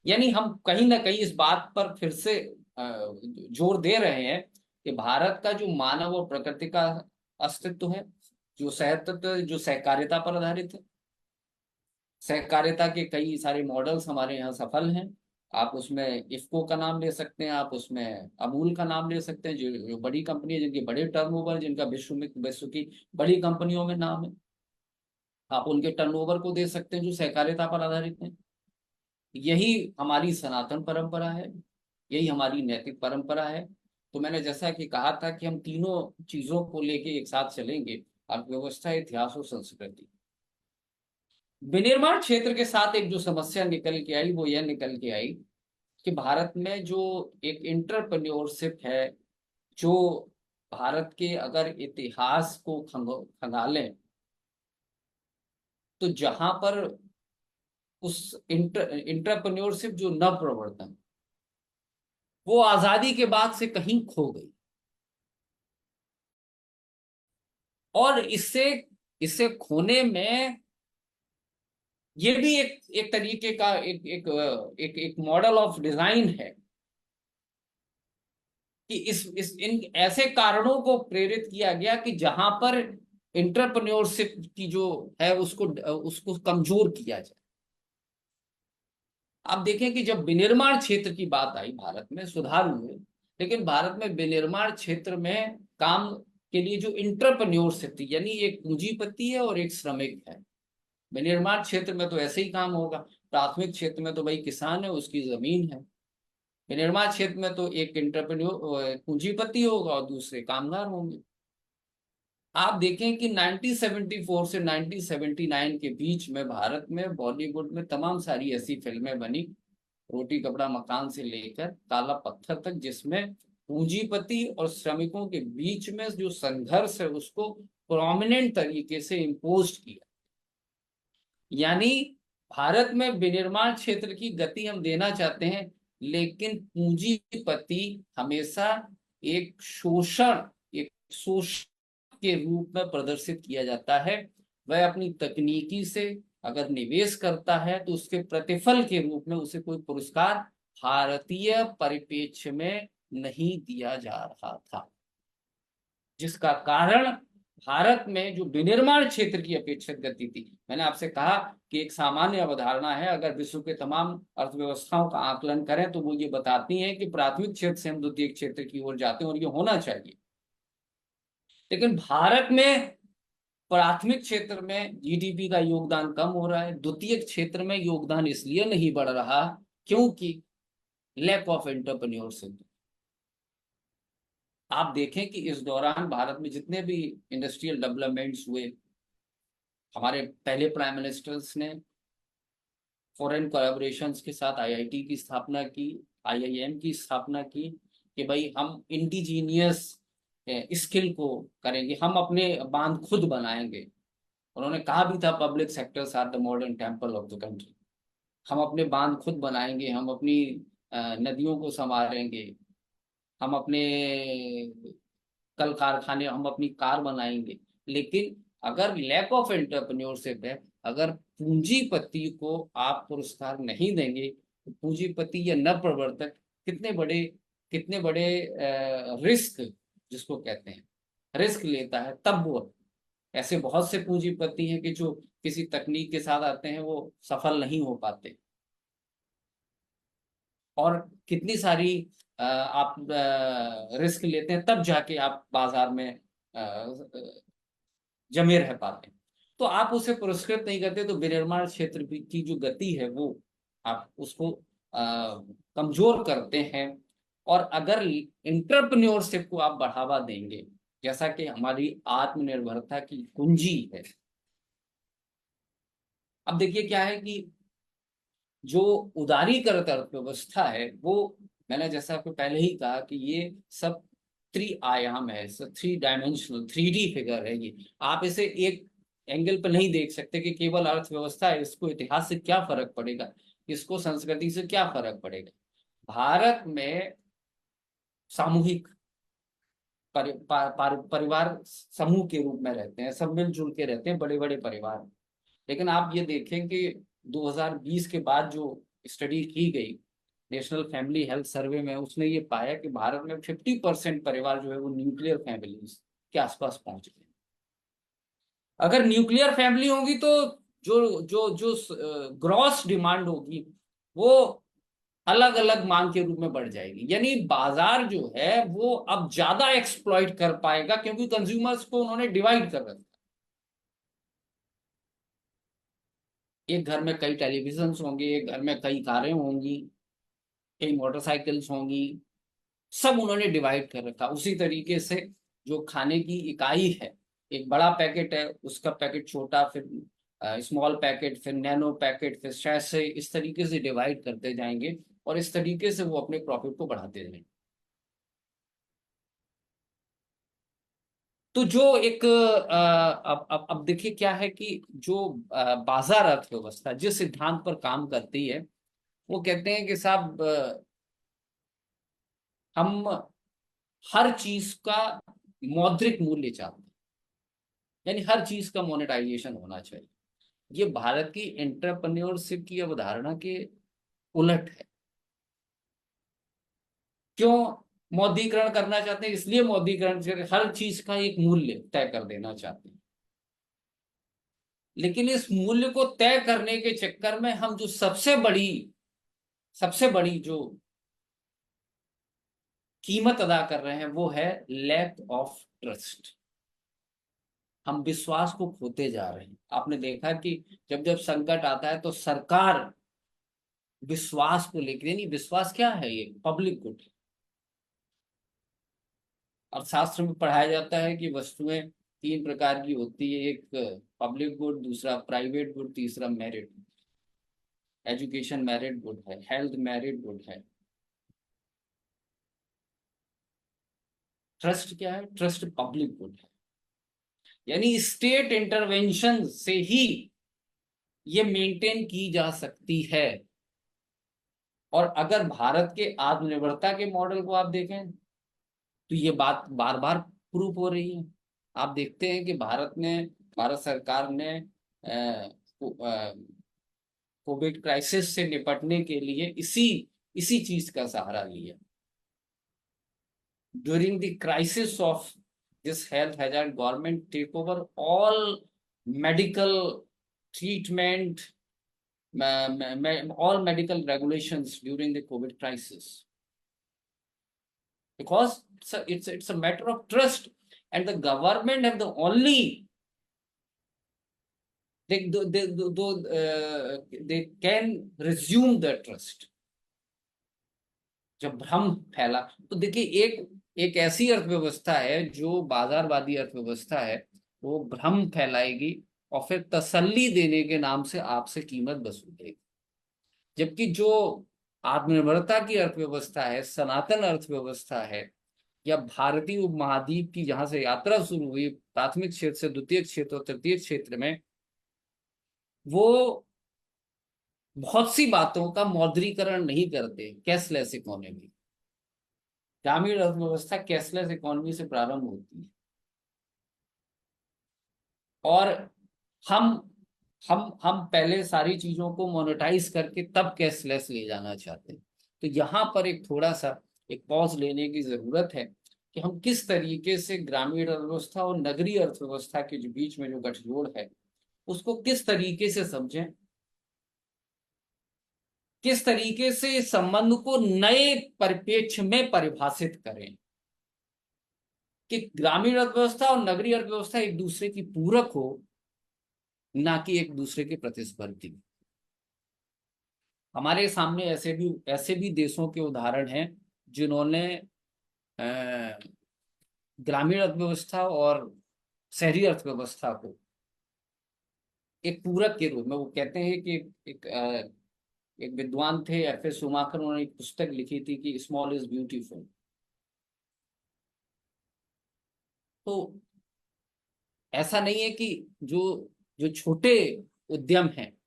[SPEAKER 1] यानी हम कहीं ना कहीं इस बात पर फिर से जोर दे रहे हैं कि भारत का जो मानव और प्रकृति का अस्तित्व है, जो सहतत्व, जो सहकारिता पर आधारित है, सहकारिता के कई सारे मॉडल्स हमारे यहाँ सफल हैं। आप उसमें इफ्को का नाम ले सकते हैं, आप उसमें अमूल का नाम ले सकते हैं, जो बड़ी कंपनी है, जिनके बड़े टर्नओवर, जिनका विश्व की बड़ी कंपनियों में नाम है। आप उनके टर्नओवर को दे सकते हैं जो सहकारिता पर आधारित है। यही हमारी सनातन परंपरा है, यही हमारी नैतिक परंपरा है। तो मैंने जैसा कि कहा था कि हम तीनों चीजों को लेके एक साथ चलेंगे, अर्थव्यवस्था, इतिहास और संस्कृति। विनिर्माण क्षेत्र के साथ एक जो समस्या निकल के आई वो यह निकल के आई कि भारत में जो एक इंटरप्रेन्योरशिप है, जो भारत के अगर इतिहास को खंगालें तो जहां पर उस इंटरप्रेन्योरशिप जो नव प्रवर्तन वो आजादी के बाद से कहीं खो गई। और इससे इससे खोने में ये भी एक तरीके का एक मॉडल ऑफ डिजाइन है कि इस इन ऐसे कारणों को प्रेरित किया गया कि जहां पर इंटरप्रेन्योरशिप की जो है उसको उसको कमजोर किया जाए। आप देखें कि जब विनिर्माण क्षेत्र की बात आई, भारत में सुधार हुए, लेकिन भारत में विनिर्माण क्षेत्र में काम के लिए जो इंटरप्रेन्योरशिप थी, यानी एक पूंजीपति है और एक श्रमिक है। विनिर्माण क्षेत्र में तो ऐसे ही काम होगा, प्राथमिक क्षेत्र में तो भाई किसान है, उसकी जमीन है। विनिर्माण क्षेत्र में तो एक इंटरप्रेन्योर पूंजीपति होगा और दूसरे कामगार होंगे। आप देखें कि 1974 से 1979 के बीच में भारत में बॉलीवुड में तमाम सारी ऐसी फिल्में बनी, रोटी कपड़ा मकान से लेकर काला पत्थर तक, जिसमें पूंजीपति और श्रमिकों के बीच में जो संघर्ष है उसको प्रोमिनेंट तरीके से इम्पोज किया। यानी भारत में विनिर्माण क्षेत्र की गति हम देना चाहते हैं, लेकिन पूंजीपति हमेशा एक शोषण के रूप में प्रदर्शित किया जाता है। वह अपनी तकनीकी से अगर निवेश करता है तो उसके प्रतिफल के रूप में उसे कोई पुरस्कार भारतीय परिप्रेक्ष्य में नहीं दिया जा रहा था, जिसका कारण भारत में जो विनिर्माण क्षेत्र की अपेक्षित गति थी। मैंने आपसे कहा कि एक सामान्य अवधारणा है, अगर विश्व के तमाम अर्थव्यवस्थाओं का आकलन करें तो वो ये बताती है कि प्राथमिक क्षेत्र से हम द्वितीय क्षेत्र की ओर जाते हैं और ये होना चाहिए। लेकिन भारत में प्राथमिक क्षेत्र में जीडीपी का योगदान कम हो रहा है, द्वितीय क्षेत्र में योगदान इसलिए नहीं बढ़ रहा क्योंकि लैक ऑफ एंटरप्रेन्योरशिप। आप देखें कि इस दौरान भारत में जितने भी इंडस्ट्रियल डेवलपमेंट्स हुए, हमारे पहले प्राइम मिनिस्टर्स ने फॉरेन कोलैबोरेशंस के साथ आईआईटी की स्थापना की, आईआईएम की स्थापना की, कि भाई हम इंडिजीनियस स्किल को करेंगे, हम अपने बांध खुद बनाएंगे। उन्होंने कहा भी था public sectors are the modern temple of the country. हम अपने बांध खुद बनाएंगे, हम अपनी नदियों को संवारेंगे, हम अपने कल कारखाने, हम अपनी कार बनाएंगे। लेकिन अगर लैक ऑफ एंटरप्रेन्योरशिप है, अगर पूंजीपति को आप पुरस्कार नहीं देंगे तो पूंजीपति या नवप्रवर्तक कितने बड़े रिस्क, जिसको कहते हैं रिस्क लेता है, तब वो ऐसे बहुत से पूंजीपति हैं कि जो किसी तकनीक के साथ आते हैं वो सफल नहीं हो पाते। और कितनी सारी आप रिस्क लेते हैं तब जाके आप बाजार में जमे रह पाते हैं। तो आप उसे पुरस्कृत नहीं करते तो विनिर्माण क्षेत्र की जो गति है वो आप उसको कमजोर करते हैं। और अगर इंटरप्रेन्योरशिप को आप बढ़ावा देंगे, जैसा कि हमारी आत्मनिर्भरता की कुंजी है। अब देखिए क्या है कि जो उदारीकृत अर्थव्यवस्था है वो, मैंने जैसा आपको पहले ही कहा कि ये सब त्रिआयाम है, थ्री डायमेंशनल, 3D फिगर है। ये आप इसे एक एंगल पर नहीं देख सकते कि केवल अर्थव्यवस्था है, इसको इतिहास से क्या फर्क पड़ेगा, इसको संस्कृति से क्या फर्क पड़ेगा। भारत में सामूहिक परिवार समूह के रूप में रहते हैं, सब मिलजुल के रहते हैं, बड़े बड़े परिवार। लेकिन आप ये देखें कि 2020 के बाद जो स्टडी की गई नेशनल फैमिली हेल्थ सर्वे में, उसने ये पाया कि भारत में 50% परिवार जो है वो न्यूक्लियर फैमिलीज के आसपास पहुंच गए। अगर न्यूक्लियर फैमिली होगी तो जो जो जो ग्रॉस डिमांड होगी वो अलग अलग मांग के रूप में बढ़ जाएगी। यानी बाजार जो है वो अब ज्यादा एक्सप्लॉइट कर पाएगा क्योंकि कंज्यूमर्स को उन्होंने डिवाइड कर रखा। एक घर में कई टेलीविजन होंगे, एक घर में कई कारें होंगी, कई मोटरसाइकिल्स होंगी, सब उन्होंने डिवाइड कर रखा। उसी तरीके से जो खाने की इकाई है, एक बड़ा पैकेट है, उसका पैकेट छोटा, फिर स्मॉल पैकेट, फिर नैनो पैकेट, फिर सैशे, इस तरीके से डिवाइड करते जाएंगे और इस तरीके से वो अपने प्रॉफिट को बढ़ाते जाएंगे। तो जो एक अब देखिए क्या है कि जो बाजार अर्थव्यवस्था जिस सिद्धांत पर काम करती है, वो कहते हैं कि साहब हम हर चीज का मौद्रिक मूल्य चाहते हैं, यानी हर चीज का मोनेटाइजेशन होना चाहिए। ये भारत की एंटरप्रेन्योरशिप की अवधारणा के उलट है। क्यों मौद्रीकरण करना चाहते हैं? इसलिए मौद्रीकरण हर चीज का एक मूल्य तय कर देना चाहते हैं। लेकिन इस मूल्य को तय करने के चक्कर में हम जो सबसे बड़ी जो कीमत अदा कर रहे हैं वो है लैक ऑफ ट्रस्ट। हम विश्वास को खोते जा रहे हैं। आपने देखा कि जब जब संकट आता है तो सरकार विश्वास को लेकर, यानी विश्वास क्या है? ये पब्लिक गुड। और शास्त्र में पढ़ाया जाता है कि वस्तुएं तीन प्रकार की होती है, एक पब्लिक गुड, दूसरा प्राइवेट गुड, तीसरा मेरिट। एजुकेशन मेरिट गुड है, हेल्थ मेरिट गुड है। ट्रस्ट क्या है? ट्रस्ट पब्लिक गुड है। यानी स्टेट इंटरवेंशन से ही ये मेंटेन की जा सकती है। और अगर भारत के आत्मनिर्भरता के मॉडल को आप देखें तो ये बात बार बार प्रूफ हो रही है। आप देखते हैं कि भारत सरकार ने कोविड क्राइसिस से निपटने के लिए इसी इसी चीज का सहारा लिया। During the crisis of this health hazard, government take over all medical treatment, all medical regulations during the COVID crisis, because it's a matter of trust, and the government have the only they can resume the trust। जब भ्रम फैला तो देखिए, एक एक ऐसी अर्थव्यवस्था है जो बाजारवादी अर्थव्यवस्था है, वो भ्रम फैलाएगी और फिर तसल्ली देने के नाम से आपसे कीमत वसूलेगी। जबकि जो आत्मनिर्भरता की अर्थव्यवस्था है, सनातन अर्थव्यवस्था है, या भारतीय उपमहाद्वीप की जहां से यात्रा शुरू हुई प्राथमिक क्षेत्र से द्वितीय क्षेत्र और तृतीय क्षेत्र में, वो बहुत सी बातों का मौद्रीकरण नहीं करते। कैशलेस इकोनॉमी, ग्रामीण अर्थव्यवस्था कैशलेस इकोनॉमी से प्रारंभ होती है। और हम हम पहले सारी चीजों को मोनेटाइज करके तब कैशलेस ले जाना चाहते हैं। तो यहाँ पर एक थोड़ा सा एक पॉज लेने की जरूरत है कि हम किस तरीके से ग्रामीण अर्थव्यवस्था और नगरीय अर्थव्यवस्था के जो बीच में जो गठजोड़ है उसको किस तरीके से समझें, किस तरीके से इस संबंध को नए परिप्रेक्ष्य में परिभाषित करें कि ग्रामीण अर्थव्यवस्था और नगरीय अर्थव्यवस्था एक दूसरे की पूरक हो, ना कि एक दूसरे के प्रतिस्पर्धी। हमारे सामने ऐसे भी देशों के उदाहरण हैं जिन्होंने ग्रामीण अर्थव्यवस्था और शहरी अर्थव्यवस्था को एक पूरक के रूप में, वो कहते हैं कि एक विद्वान थे F.S. शूमाकर, उन्होंने एक पुस्तक लिखी थी कि स्मॉल इज ब्यूटीफुल। तो ऐसा नहीं है कि जो जो छोटे उद्यम हैं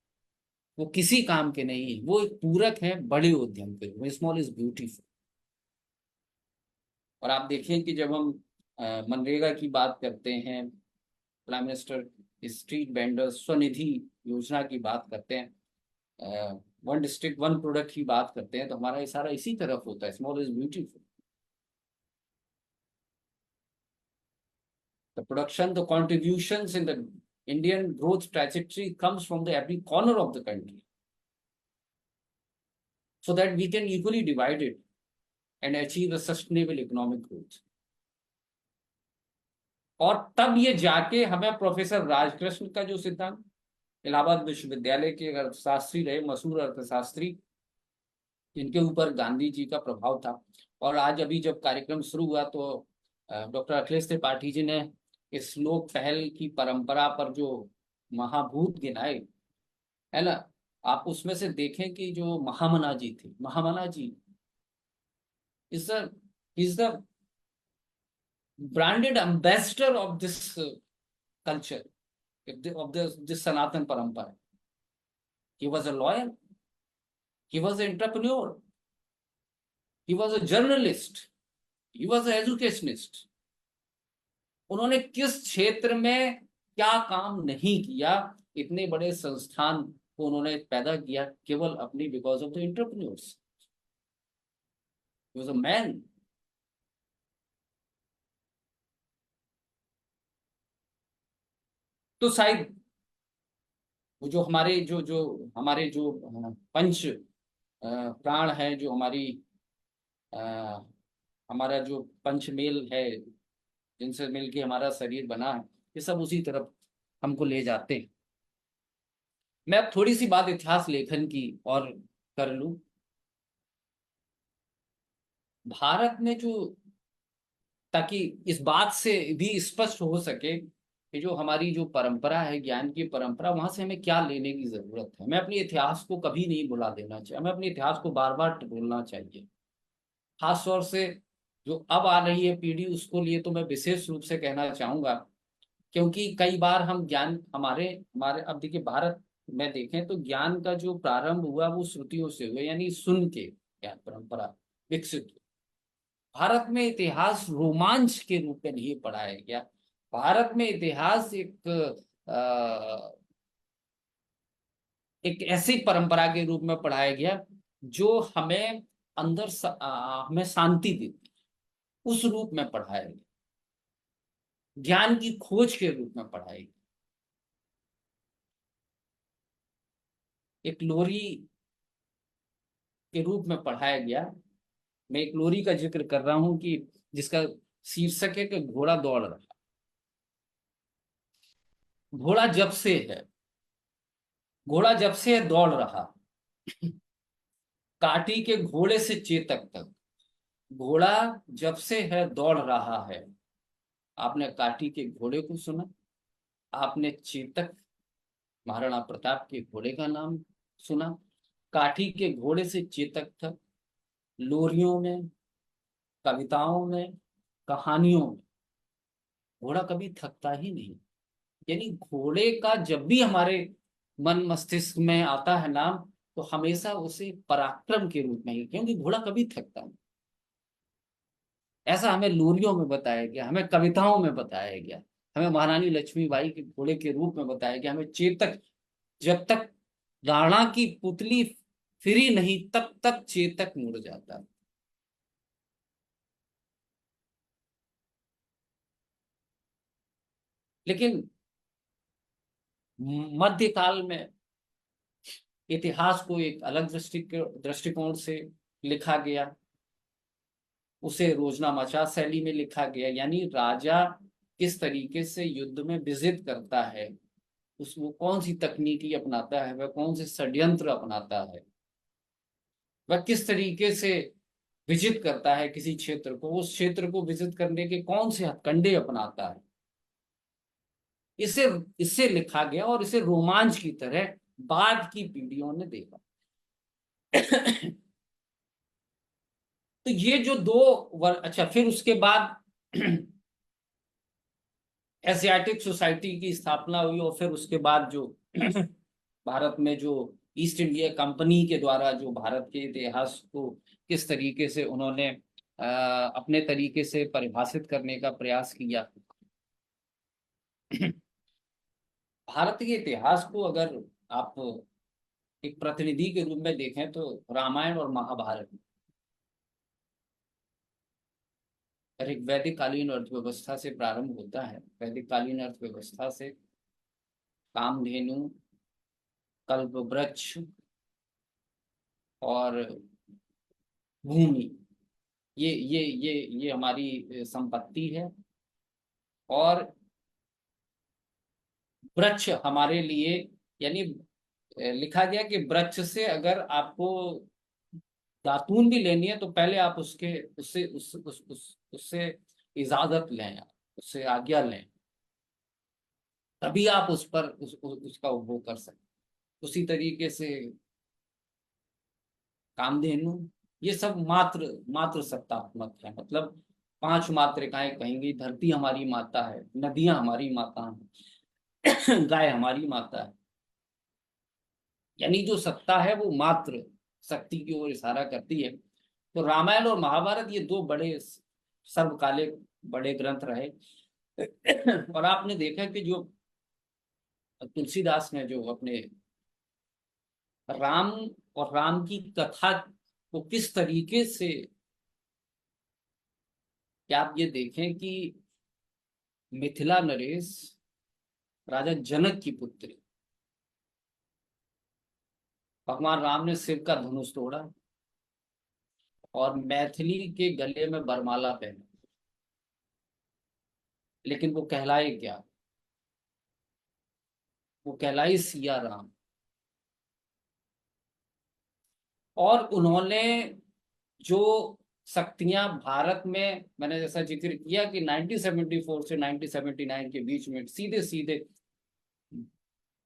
[SPEAKER 1] वो किसी काम के नहीं है, वो एक पूरक है बड़े उद्यम के रूप में। Small is beautiful. और आप देखें कि जब हम मनरेगा की बात करते हैं, prime minister street vendors Svanidhi योजना की बात करते हैं, वन डिस्ट्रिक्ट वन प्रोडक्ट की बात करते हैं, तो हमारा इशारा इसी तरफ होता है, small is beautiful. The production, the contributions in the Indian growth trajectory comes from the every corner of the country, so that we can equally divide it and achieve a sustainable economic growth। और तब ये जाके हमें प्रोफेसर राजकृष्ण का जो सिद्धांत, इलाहाबाद विश्वविद्यालय के अर्थशास्त्री रहे, मशहूर अर्थशास्त्री, जिनके ऊपर गांधी जी का प्रभाव था। और आज अभी जब कार्यक्रम शुरू हुआ तो डॉक्टर अखिलेश त्रिपाठी जी ने इस लोक पहल की परंपरा पर जो महाभूत गिनाए, है ना, आप उसमें से देखें कि जो महामना जी थे, Mahamana ji is the branded ambassador of this culture, of this Sanatan Parampara. He was a lawyer, he was an entrepreneur, he was a journalist, he was an educationist. उन्होंने किस क्षेत्र में क्या काम नहीं किया, इतने बड़े संस्थान को उन्होंने पैदा किया केवल अपनी because of the entrepreneurs. He was a man. तो शायद वो जो हमारे जो जो हमारे जो पंच प्राण है, जो हमारी अ, हमारा जो पंचमेल है, जिनसे मिलके हमारा शरीर बना है, ये सब उसी तरफ हमको ले जाते हैं। मैं अब थोड़ी सी बात इतिहास लेखन की और कर लूं। भारत में जो, ताकि इस बात से भी स्पष्ट हो सके कि जो हमारी जो परंपरा है, ज्ञान की परंपरा, वहां से हमें क्या लेने की जरूरत है। हमें अपने इतिहास को कभी नहीं भुला देना चाहिए, हमें अपने इतिहास को बार बार बोलना चाहिए। खास तौर से जो अब आ रही है पीढ़ी, उसको लिए तो मैं विशेष रूप से कहना चाहूंगा, क्योंकि कई बार हम ज्ञान हमारे हमारे अब देखिए, भारत में देखें तो ज्ञान का जो प्रारंभ हुआ वो श्रुतियों से हुआ, यानी सुन के ज्ञान परंपरा विकसित हुई। भारत में इतिहास रोमांच के रूप में नहीं पढ़ाया गया। भारत में इतिहास एक ऐसी परंपरा के रूप में पढ़ाया गया जो हमें हमें शांति देती, उस रूप में पढ़ाया गया, ज्ञान की खोज के रूप में पढ़ाया गया। एक लोरी के रूप में पढ़ाया गया। मैं एक लोरी का जिक्र कर रहा हूं कि जिसका शीर्षक है कि घोड़ा दौड़ रहा। घोड़ा जब से है, घोड़ा जब से है दौड़ रहा, काटी के घोड़े से चेतक तक। घोड़ा जब से है दौड़ रहा है। आपने काटी के घोड़े को सुना, आपने चेतक महाराणा प्रताप के घोड़े का नाम सुना। काठी के घोड़े से चेतक तक, लोरियों में, कविताओं में, कहानियों में घोड़ा कभी थकता ही नहीं। यानी घोड़े का जब भी हमारे मन मस्तिष्क में आता है नाम, तो हमेशा उसे पराक्रम के रूप में ही, क्योंकि घोड़ा कभी थकता नहीं। ऐसा हमें लोरियों में बताया गया, हमें कविताओं में बताया गया, हमें महारानी लक्ष्मीबाई के घोड़े के रूप में बताया गया, हमें चेतक, जब तक राणा की पुतली फ्री नहीं तब तक चेतक मुड़ जाता है। लेकिन मध्यकाल में इतिहास को एक अलग दृष्टिकोण से लिखा गया। उसे रोजनामचा शैली में लिखा गया, यानी राजा किस तरीके से युद्ध में विजित करता है, उस वो कौन सी तकनीकी अपनाता है, वह कौन से षड्यंत्र अपनाता है, वह किस तरीके से विजित करता है किसी क्षेत्र को, उस क्षेत्र को विजित करने के कौन से हथकंडे अपनाता है, इसे इससे लिखा गया। और इसे रोमांच की तरह बाद की पीढ़ियों ने देखा। तो ये जो अच्छा, फिर उसके बाद एशियाटिक सोसाइटी की स्थापना हुई, और फिर उसके बाद जो भारत में जो ईस्ट इंडिया कंपनी के द्वारा जो भारत के इतिहास को किस तरीके से उन्होंने अपने तरीके से परिभाषित करने का प्रयास किया। भारत के इतिहास को अगर आप एक प्रतिनिधि के रूप में देखें तो रामायण और महाभारत एक वैदिक कालीन अर्थव्यवस्था से प्रारंभ होता है। वैदिक कालीन अर्थव्यवस्था से कामधेनु, कल्प वृक्ष और भूमि, ये हमारी संपत्ति है। और वृक्ष हमारे लिए, यानी लिखा गया कि वृक्ष से अगर आपको दातून भी लेनी है तो पहले आप उसके उससे उससे इजाजत लें, उससे आज्ञा लें, तभी आप उस पर उसका उपभोग कर सकते। उसी तरीके से कामधेनु, ये सब मात्र मात्र सत्तात्मक है। मतलब 5 मातृकाएं कहेंगी, धरती हमारी माता है, नदियां हमारी माता हैं, गाय हमारी माता है। यानी जो सत्ता है वो मात्र शक्ति की ओर इशारा करती है। तो रामायण और महाभारत ये दो बड़े सर्वकालिक बड़े ग्रंथ रहे। और आपने देखा कि जो तुलसीदास ने जो अपने राम और राम की कथा को किस तरीके से, क्या आप ये देखें कि मिथिला नरेश राजा जनक की पुत्री, भगवान राम ने शिव का धनुष तोड़ा और मैथिली के गले में बरमाला पहना, लेकिन वो कहलाए क्या? वो कहलाई सिया राम। और उन्होंने जो शक्तियां भारत में, मैंने जैसा जिक्र किया कि 1974 से 1979 के बीच में सीधे सीधे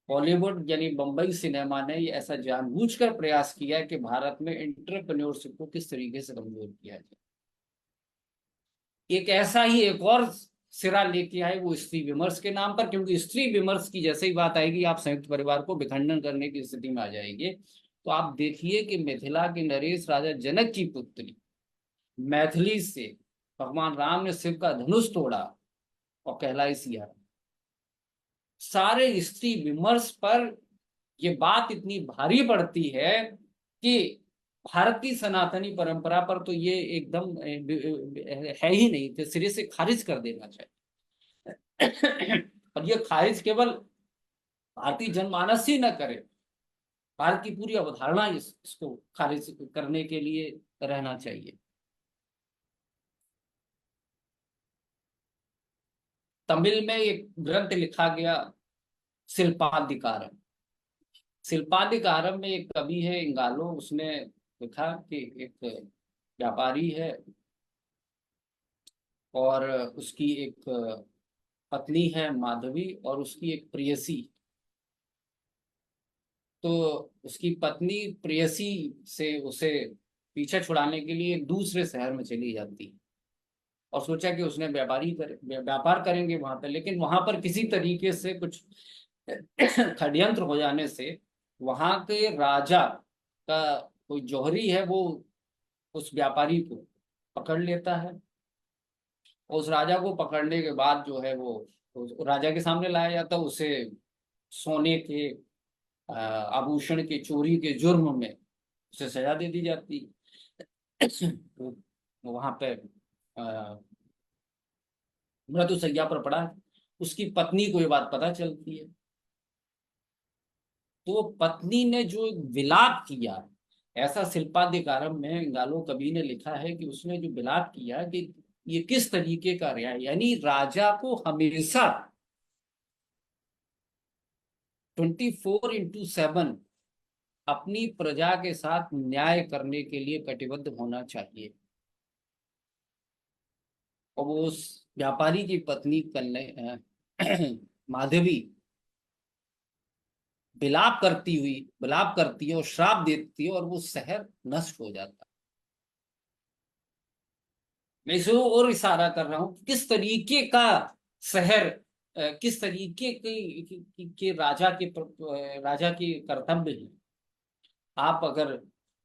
[SPEAKER 1] बॉलीवुड यानी बम्बई सिनेमा ने ये ऐसा जानबूझकर प्रयास किया कि भारत में एंटरप्रेन्योरशिप को किस तरीके से कमजोर किया जाए। एक ऐसा ही एक और सिरा लेके आए वो स्त्री विमर्श के नाम पर, क्योंकि स्त्री विमर्श की जैसे ही बात आएगी आप संयुक्त परिवार को विखंडन करने की स्थिति में आ जाएंगे। तो आप देखिए कि मिथिला के नरेश राजा जनक की पुत्री मैथिली से भगवान राम ने शिव का धनुष तोड़ा और कहलाई सिया। सारे स्त्री विमर्श पर ये बात इतनी भारी पड़ती है कि भारत की सनातनी परंपरा पर तो ये एकदम है ही नहीं, तो सिरे से खारिज कर देना चाहिए। और ये खारिज केवल भारतीय जनमानस ही न करे, भारत की पूरी अवधारणा इसको खारिज करने के लिए रहना चाहिए। तमिल में एक ग्रंथ लिखा गया शिल्पाधिकारम। शिल्पाधिकारम में एक कवि है इंगालो, उसने लिखा कि एक व्यापारी है और उसकी एक पत्नी है माधवी और उसकी एक प्रेयसी। तो उसकी पत्नी प्रेयसी से उसे पीछे छुड़ाने के लिए दूसरे शहर में चली जाती है और सोचा कि उसने व्यापार करेंगे वहां पर, लेकिन वहां पर किसी तरीके से कुछ षड्यंत्र हो जाने से वहां के राजा का कोई जौहरी है वो उस व्यापारी को पकड़ लेता है। उस राजा को पकड़ने के बाद जो है वो उस राजा के सामने लाया जाता है, उसे सोने के आभूषण के चोरी के जुर्म में उसे सजा दे दी जाती है। वो वहां पे मृत्यु शैया पर पड़ा है। उसकी पत्नी को ये बात पता चलती है, तो पत्नी ने जो एक विलाप किया, ऐसा शिल्पाधिकारम में इंगालो कवि ने लिखा है कि उसने जो विलाप किया कि ये किस तरीके का रहा, यानी राजा को हमेशा 24/7 अपनी प्रजा के साथ न्याय करने के लिए कटिबद्ध होना चाहिए। और वो उस व्यापारी की पत्नी कन्या माधवी विलाप करती है और श्राप देती है और वो शहर नष्ट हो जाता है। मैं इसे और इशारा कर रहा हूं किस तरीके का शहर, किस तरीके के राजा के कर्तव्य है। आप अगर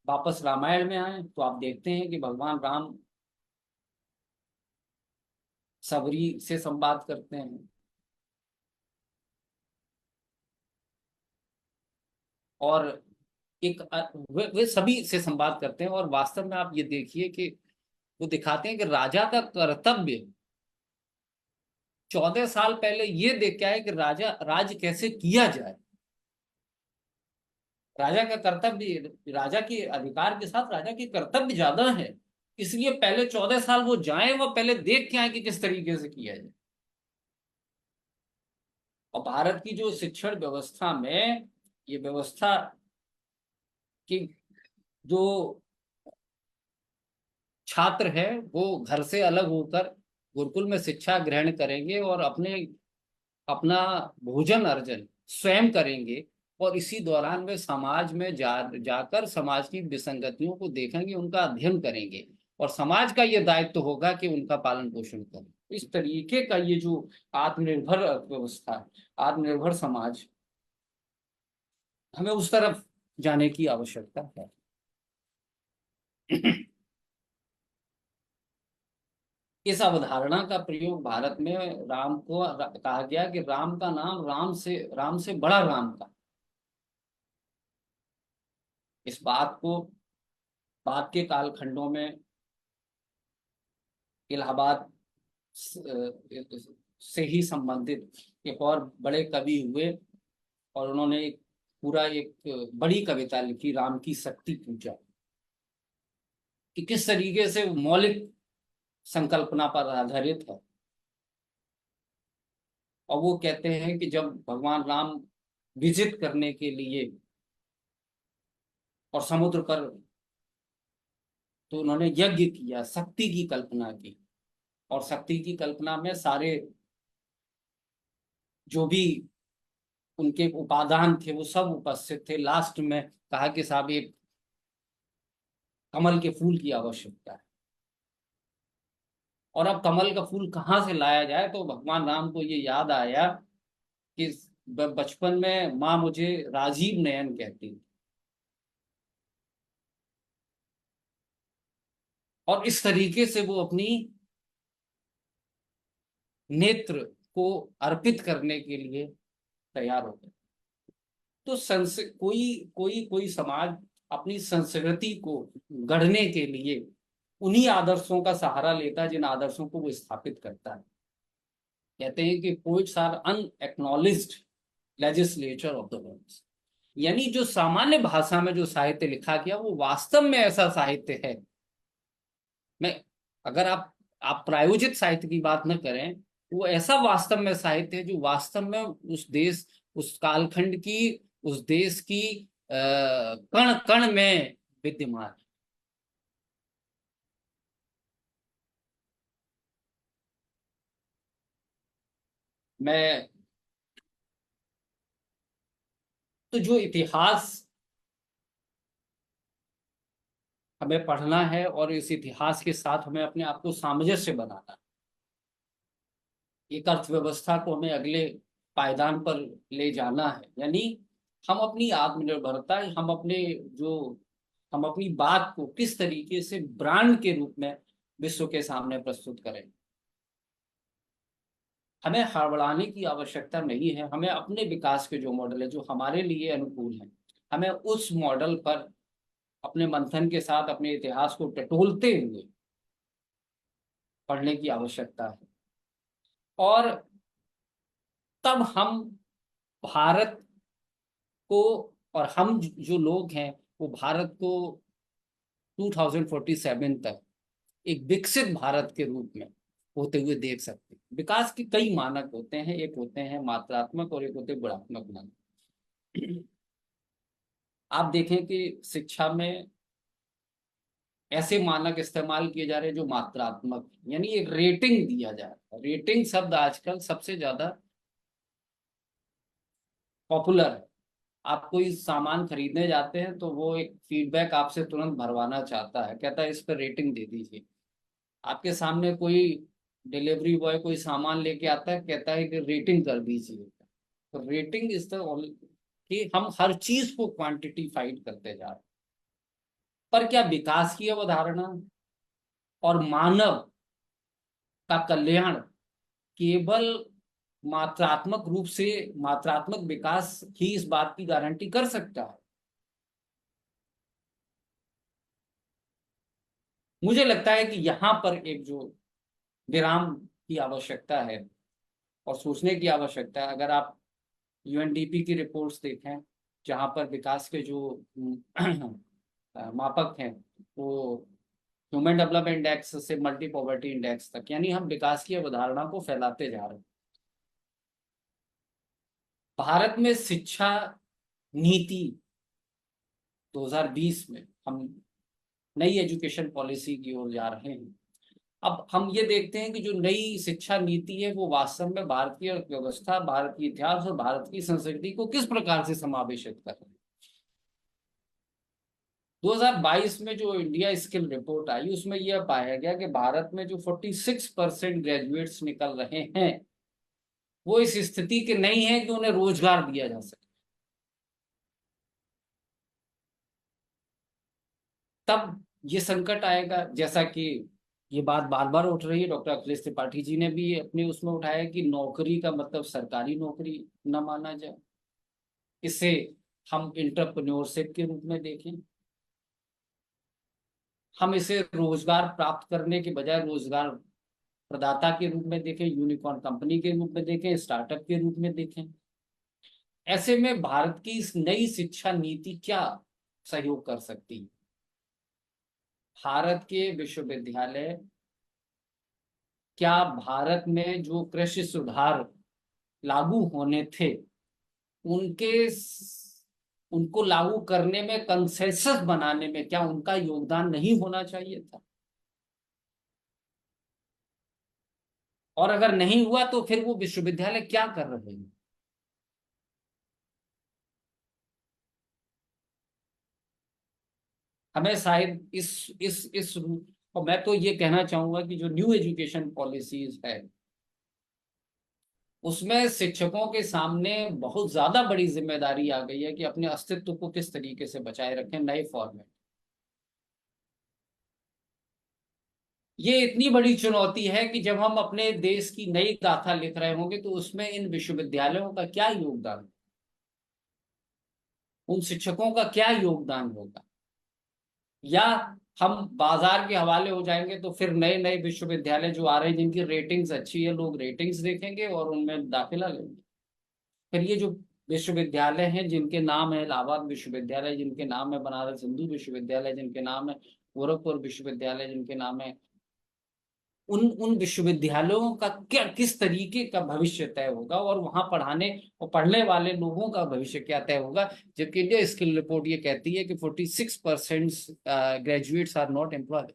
[SPEAKER 1] वापस रामायण में आए तो आप देखते हैं कि भगवान राम सबरी से संवाद करते हैं और वे सभी से संवाद करते हैं। और वास्तव में आप ये देखिए कि वो दिखाते हैं कि राजा का कर्तव्य 14 साल पहले ये देख के आए कि राज कैसे किया जाए। राजा का कर्तव्य, राजा के अधिकार के साथ राजा के कर्तव्य ज्यादा है, इसलिए पहले 14 साल वो जाए, वो पहले देख के आए कि किस तरीके से किया जाए। और भारत की जो शिक्षण व्यवस्था में ये व्यवस्था कि जो छात्र है वो घर से अलग होकर गुरुकुल में शिक्षा ग्रहण करेंगे और अपना भोजन अर्जन स्वयं करेंगे और इसी दौरान वे समाज में जाकर समाज की विसंगतियों को देखेंगे, उनका अध्ययन करेंगे और समाज का ये दायित्व होगा कि उनका पालन पोषण करें। इस तरीके का ये जो आत्मनिर्भर अर्थव्यवस्था है, आत्मनिर्भर समाज, हमें उस तरफ जाने की आवश्यकता है। इस अवधारणा का प्रयोग भारत में राम को कहा गया कि राम का नाम राम से बड़ा राम का। इस बात को बाद के कालखंडों में इलाहाबाद से ही संबंधित एक और बड़े कवि हुए और उन्होंने एक बड़ी कविता लिखी, राम की शक्ति पूजा, कि किस तरीके से मौलिक संकल्पना पर आधारित है। और वो कहते हैं कि जब भगवान राम विजिट करने के लिए और समुद्र पर, तो उन्होंने यज्ञ किया, शक्ति की कल्पना की, और शक्ति की कल्पना में सारे जो भी उनके उपादान थे वो सब उपस्थित थे। लास्ट में कहा कि साहब एक कमल के फूल की आवश्यकता है, और अब कमल का फूल कहाँ से लाया जाए, तो भगवान राम को ये याद आया कि बचपन में माँ मुझे राजीव नयन कहती थी, और इस तरीके से वो अपनी नेत्र को अर्पित करने के लिए तैयार हो गए। तो कोई समाज अपनी संस्कृति को गढ़ने के लिए उन्हीं आदर्शों का सहारा लेता है जिन आदर्शों को वो स्थापित करता है। कहते हैं कि poets are unacknowledged legislature of the world, यानी जो सामान्य भाषा में जो साहित्य लिखा गया वो वास्तव में ऐसा साहित्य है। मैं अगर आप प्रायोजित साहित्य की बात न करें, वो ऐसा वास्तव में साहित्य है जो वास्तव में उस देश, उस कालखंड की, उस देश की कण कण में विद्यमान है। मैं तो जो इतिहास हमें पढ़ना है और इस इतिहास के साथ हमें अपने आप को सामंजस्य बनाना है, एक अर्थव्यवस्था को हमें अगले पायदान पर ले जाना है, यानी हम अपनी आत्मनिर्भरता, जो हम अपनी बात को किस तरीके से ब्रांड के रूप में विश्व के सामने प्रस्तुत करें। हमें हड़बड़ाने की आवश्यकता नहीं है, हमें अपने विकास के जो मॉडल है जो हमारे लिए अनुकूल है, हमें उस मॉडल पर अपने मंथन के साथ अपने इतिहास को टटोलते हुए पढ़ने की आवश्यकता है। और तब हम भारत को, और हम जो लोग हैं वो भारत को 2047 तक एक विकसित भारत के रूप में होते हुए देख सकते हैं। विकास के कई मानक होते हैं, एक होते हैं मात्रात्मक और एक होते हैं गुणात्मक मानक। आप देखें कि शिक्षा में ऐसे मानक इस्तेमाल किए जा रहे हैं जो मात्रात्मक, यानी एक रेटिंग दिया जा रहा है। रेटिंग शब्द आजकल सबसे ज्यादा पॉपुलर है। आप कोई सामान खरीदने जाते हैं तो वो एक फीडबैक आपसे तुरंत भरवाना चाहता है, कहता है इस पर रेटिंग दे दीजिए। आपके सामने कोई डिलीवरी बॉय कोई सामान लेके आता है, कहता है कि रेटिंग कर दीजिए। तो रेटिंग इज द, कि हम हर चीज को क्वांटिटीफाइड करते जा रहे हैं। पर क्या विकास की अवधारणा और मानव का कल्याण केवल मात्रात्मक रूप से, मात्रात्मक विकास ही इस बात की गारंटी कर सकता है? मुझे लगता है कि यहाँ पर एक जो विराम की आवश्यकता है और सोचने की आवश्यकता है। अगर आप यूएनडीपी की रिपोर्ट्स देखें, जहाँ पर विकास के जो मापक हैं वो ह्यूमन डेवलपमेंट इंडेक्स से मल्टी पॉवर्टी इंडेक्स तक, यानी हम विकास की अवधारणा को फैलाते जा रहे हैं। भारत में शिक्षा नीति 2020 में हम नई एजुकेशन पॉलिसी की ओर जा रहे हैं। अब हम ये देखते हैं कि जो नई शिक्षा नीति है वो वास्तव में भारतीय अर्थव्यवस्था, भारत की इतिहास और भारत की संस्कृति को किस प्रकार से समावेशित कर रही है। 2022 में जो इंडिया स्किल रिपोर्ट आई उसमें यह पाया गया कि भारत में जो 46% ग्रेजुएट्स निकल रहे हैं वो इस स्थिति के नहीं है कि उन्हें रोजगार दिया जा सके। तब ये संकट आएगा, जैसा कि ये बात बार बार उठ रही है, डॉक्टर अखिलेश त्रिपाठी जी ने भी अपने उसमें उठाया कि नौकरी का मतलब सरकारी नौकरी न माना जाए, इसे हम इंटरप्रेन्योरशिप के रूप में देखें, हम इसे रोजगार प्राप्त करने के बजाय रोजगार प्रदाता के रूप में देखें, यूनिकॉर्न कंपनी के रूप में देखें, स्टार्टअप के रूप में देखें। ऐसे में भारत की इस नई शिक्षा नीति क्या सहयोग कर सकती है? भारत के विश्वविद्यालय क्या भारत में जो कृषि सुधार लागू होने थे उनके उनको लागू करने में, कंसेंसस बनाने में क्या उनका योगदान नहीं होना चाहिए था? और अगर नहीं हुआ तो फिर वो विश्वविद्यालय क्या कर रहे हैं? हमें शायद इस और मैं तो ये कहना चाहूंगा कि जो न्यू एजुकेशन पॉलिसीज है उसमें शिक्षकों के सामने बहुत ज्यादा बड़ी जिम्मेदारी आ गई है कि अपने अस्तित्व को किस तरीके से बचाए रखें नए फॉर्मेट। ये इतनी बड़ी चुनौती है कि जब हम अपने देश की नई गाथा लिख रहे होंगे तो उसमें इन विश्वविद्यालयों का क्या योगदान, उन शिक्षकों का क्या योगदान होगा? या हम बाजार के हवाले हो जाएंगे तो फिर नए नए विश्वविद्यालय जो आ रहे हैं जिनकी रेटिंग्स अच्छी है, लोग रेटिंग्स देखेंगे और उनमें दाखिला लेंगे। फिर ये जो विश्वविद्यालय हैं जिनके नाम है इलाहाबाद विश्वविद्यालय, जिनके नाम है बनारस हिंदू विश्वविद्यालय, जिनके नाम है गोरखपुर विश्वविद्यालय, जिनके नाम है, उन उन विश्वविद्यालयों का क्या, किस तरीके का भविष्य तय होगा और वहां पढ़ाने और पढ़ने वाले लोगों का भविष्य क्या तय होगा? जबकि इंडिया स्किल रिपोर्ट ये कहती है कि 46% ग्रेजुएट्स आर नॉट एम्प्लॉयड।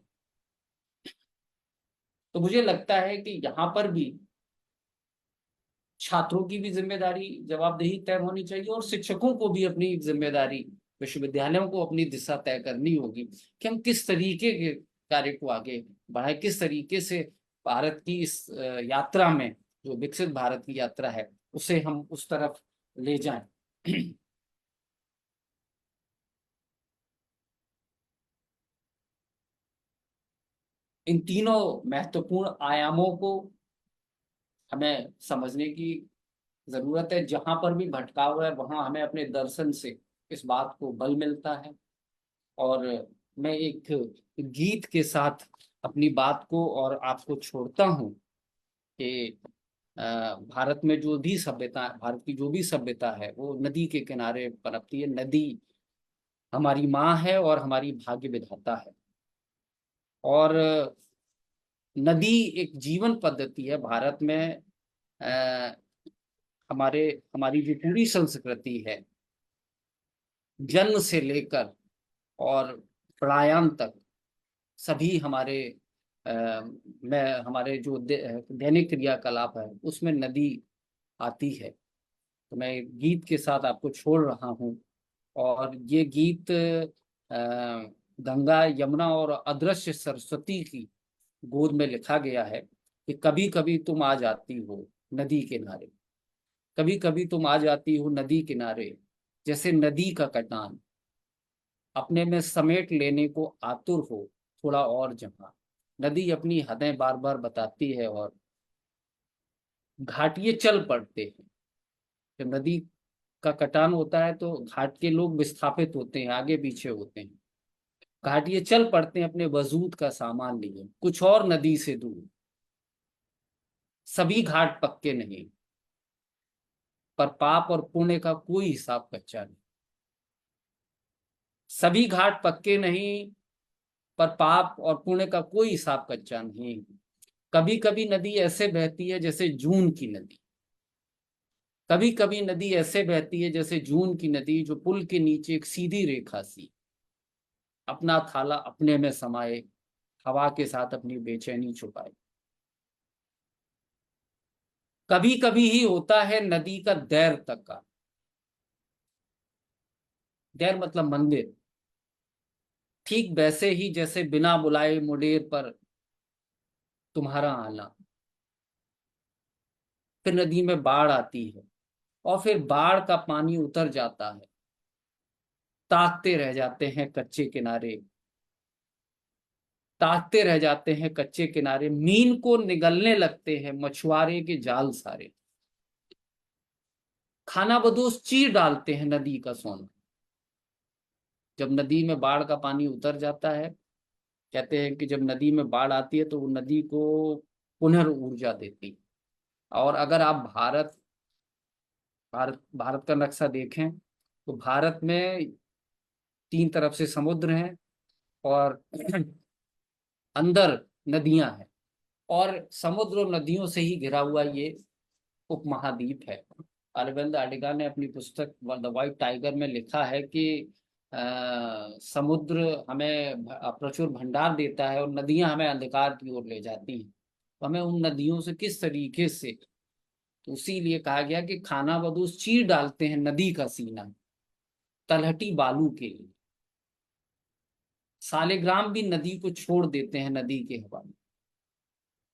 [SPEAKER 1] तो मुझे लगता है कि यहाँ पर भी छात्रों की भी जिम्मेदारी, जवाबदेही तय होनी चाहिए और शिक्षकों को भी अपनी जिम्मेदारी, विश्वविद्यालयों को अपनी दिशा तय करनी होगी कि हम किस तरीके के कार्य को आगे बढ़ाए, किस तरीके से भारत की इस यात्रा में, जो विकसित भारत की यात्रा है, उसे हम उस तरफ ले जाएं। इन तीनों महत्वपूर्ण आयामों को हमें समझने की जरूरत है। जहां पर भी भटकाव है वहां हमें अपने दर्शन से इस बात को बल मिलता है। और मैं एक गीत के साथ अपनी बात को और आपको छोड़ता हूँ कि भारत में जो भी सभ्यता, भारत की जो भी सभ्यता है वो नदी के किनारे पनपती है। नदी हमारी माँ है और हमारी भाग्य विधाता है। और नदी एक जीवन पद्धति है। भारत में अ, हमारे हमारी जो पूरी संस्कृति है, जन्म से लेकर और प्रयाण तक सभी हमारे में हमारे जो दैनिक क्रियाकलाप है उसमें नदी आती है। तो मैं एक गीत के साथ आपको छोड़ रहा हूँ। और ये गीत गंगा यमुना और अदृश्य सरस्वती की गोद में लिखा गया है कि कभी कभी तुम आ जाती हो नदी किनारे, कभी कभी तुम आ जाती हो नदी किनारे, जैसे नदी का कटान अपने में समेट लेने को आतुर हो थोड़ा और जहाँ। नदी अपनी हदें बार बार बताती है और घाटिये चल पड़ते हैं। जब नदी का कटान होता है तो घाट के लोग विस्थापित होते हैं, आगे पीछे होते हैं। घाटिये चल पड़ते हैं अपने वजूद का सामान लिए कुछ और नदी से दूर। सभी घाट पक्के नहीं, पर पाप और पुण्य का कोई हिसाब कच्चा नहीं। सभी घाट पक्के नहीं, पर पाप और पुण्य का कोई हिसाब कच्चा नहीं। कभी कभी नदी ऐसे बहती है जैसे जून की नदी, कभी कभी नदी ऐसे बहती है जैसे जून की नदी जो पुल के नीचे एक सीधी रेखा सी अपना थाला अपने में समाये, हवा के साथ अपनी बेचैनी छुपाए। कभी कभी ही होता है नदी का दैर तक का, दैर मतलब मंदिर, ठीक वैसे ही जैसे बिना बुलाए मुडेर पर तुम्हारा आना। फिर नदी में बाढ़ आती है और फिर बाढ़ का पानी उतर जाता है, ताकते रह जाते हैं कच्चे किनारे, ताकते रह जाते हैं कच्चे किनारे, मीन को निगलने लगते हैं मछुआरे के जाल सारे। खाना बदोश चीर डालते हैं नदी का सोना। जब नदी में बाढ़ का पानी उतर जाता है, कहते हैं कि जब नदी में बाढ़ आती है तो वो नदी को पुनर्ऊर्जा देती है। और अगर आप भारत भारत का नक्शा देखें तो भारत में तीन तरफ से समुद्र हैं और अंदर नदियां हैं, और समुद्र और नदियों से ही घिरा हुआ ये उपमहाद्वीप है। अरविंद अडिगा ने अपनी पुस्तक द व्हाइट टाइगर में लिखा है कि समुद्र हमें प्रचुर भंडार देता है और नदियां हमें अंधकार की ओर ले जाती हैं। तो हमें उन नदियों से किस तरीके से, तो इसीलिए कहा गया कि खाना बदोश चीर डालते हैं नदी का सीना तलहटी बालू के लिए। सालिग्राम भी नदी को छोड़ देते हैं नदी के हवाले।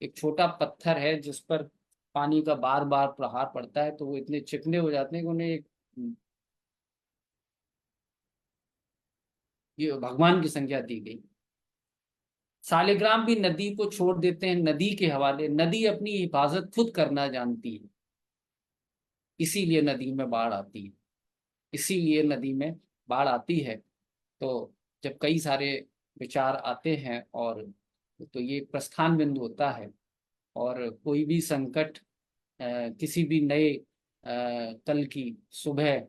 [SPEAKER 1] एक छोटा पत्थर है जिस पर पानी का बार बार प्रहार पड़ता है तो वो इतने चिकने हो जाते हैं कि उन्हें एक ये भगवान की संज्ञा दी गई। सालिग्राम भी नदी को छोड़ देते हैं नदी के हवाले। नदी अपनी हिफाजत खुद करना जानती है, इसीलिए नदी में बाढ़ आती है, इसीलिए नदी में बाढ़ आती है। तो जब कई सारे विचार आते हैं और तो ये प्रस्थान बिंदु होता है। और कोई भी संकट किसी भी नए कल की सुबह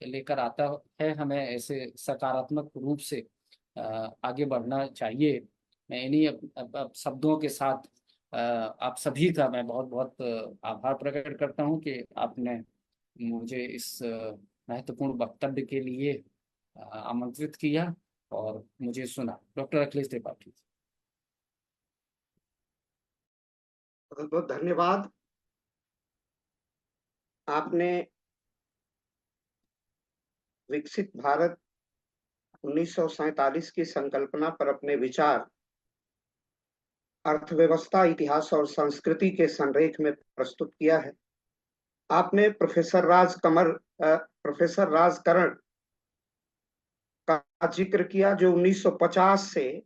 [SPEAKER 1] लेकर आता है, हमें ऐसे सकारात्मक रूप से आगे बढ़ना चाहिए। मैं इन्हीं अब शब्दों के साथ आप सभी का मैं बहुत बहुत आभार प्रकट करता हूं कि आपने मुझे इस महत्वपूर्ण वक्तव्य के लिए आमंत्रित किया और मुझे सुना। डॉक्टर अखिलेश त्रिपाठी।
[SPEAKER 2] बहुत बहुत धन्यवाद। आपने विकसित भारत 1947 की संकल्पना पर अपने विचार अर्थव्यवस्था, इतिहास और संस्कृति के संरेख में प्रस्तुत किया है। आपने प्रोफेसर राजकरण का जिक्र किया, जो 1950 से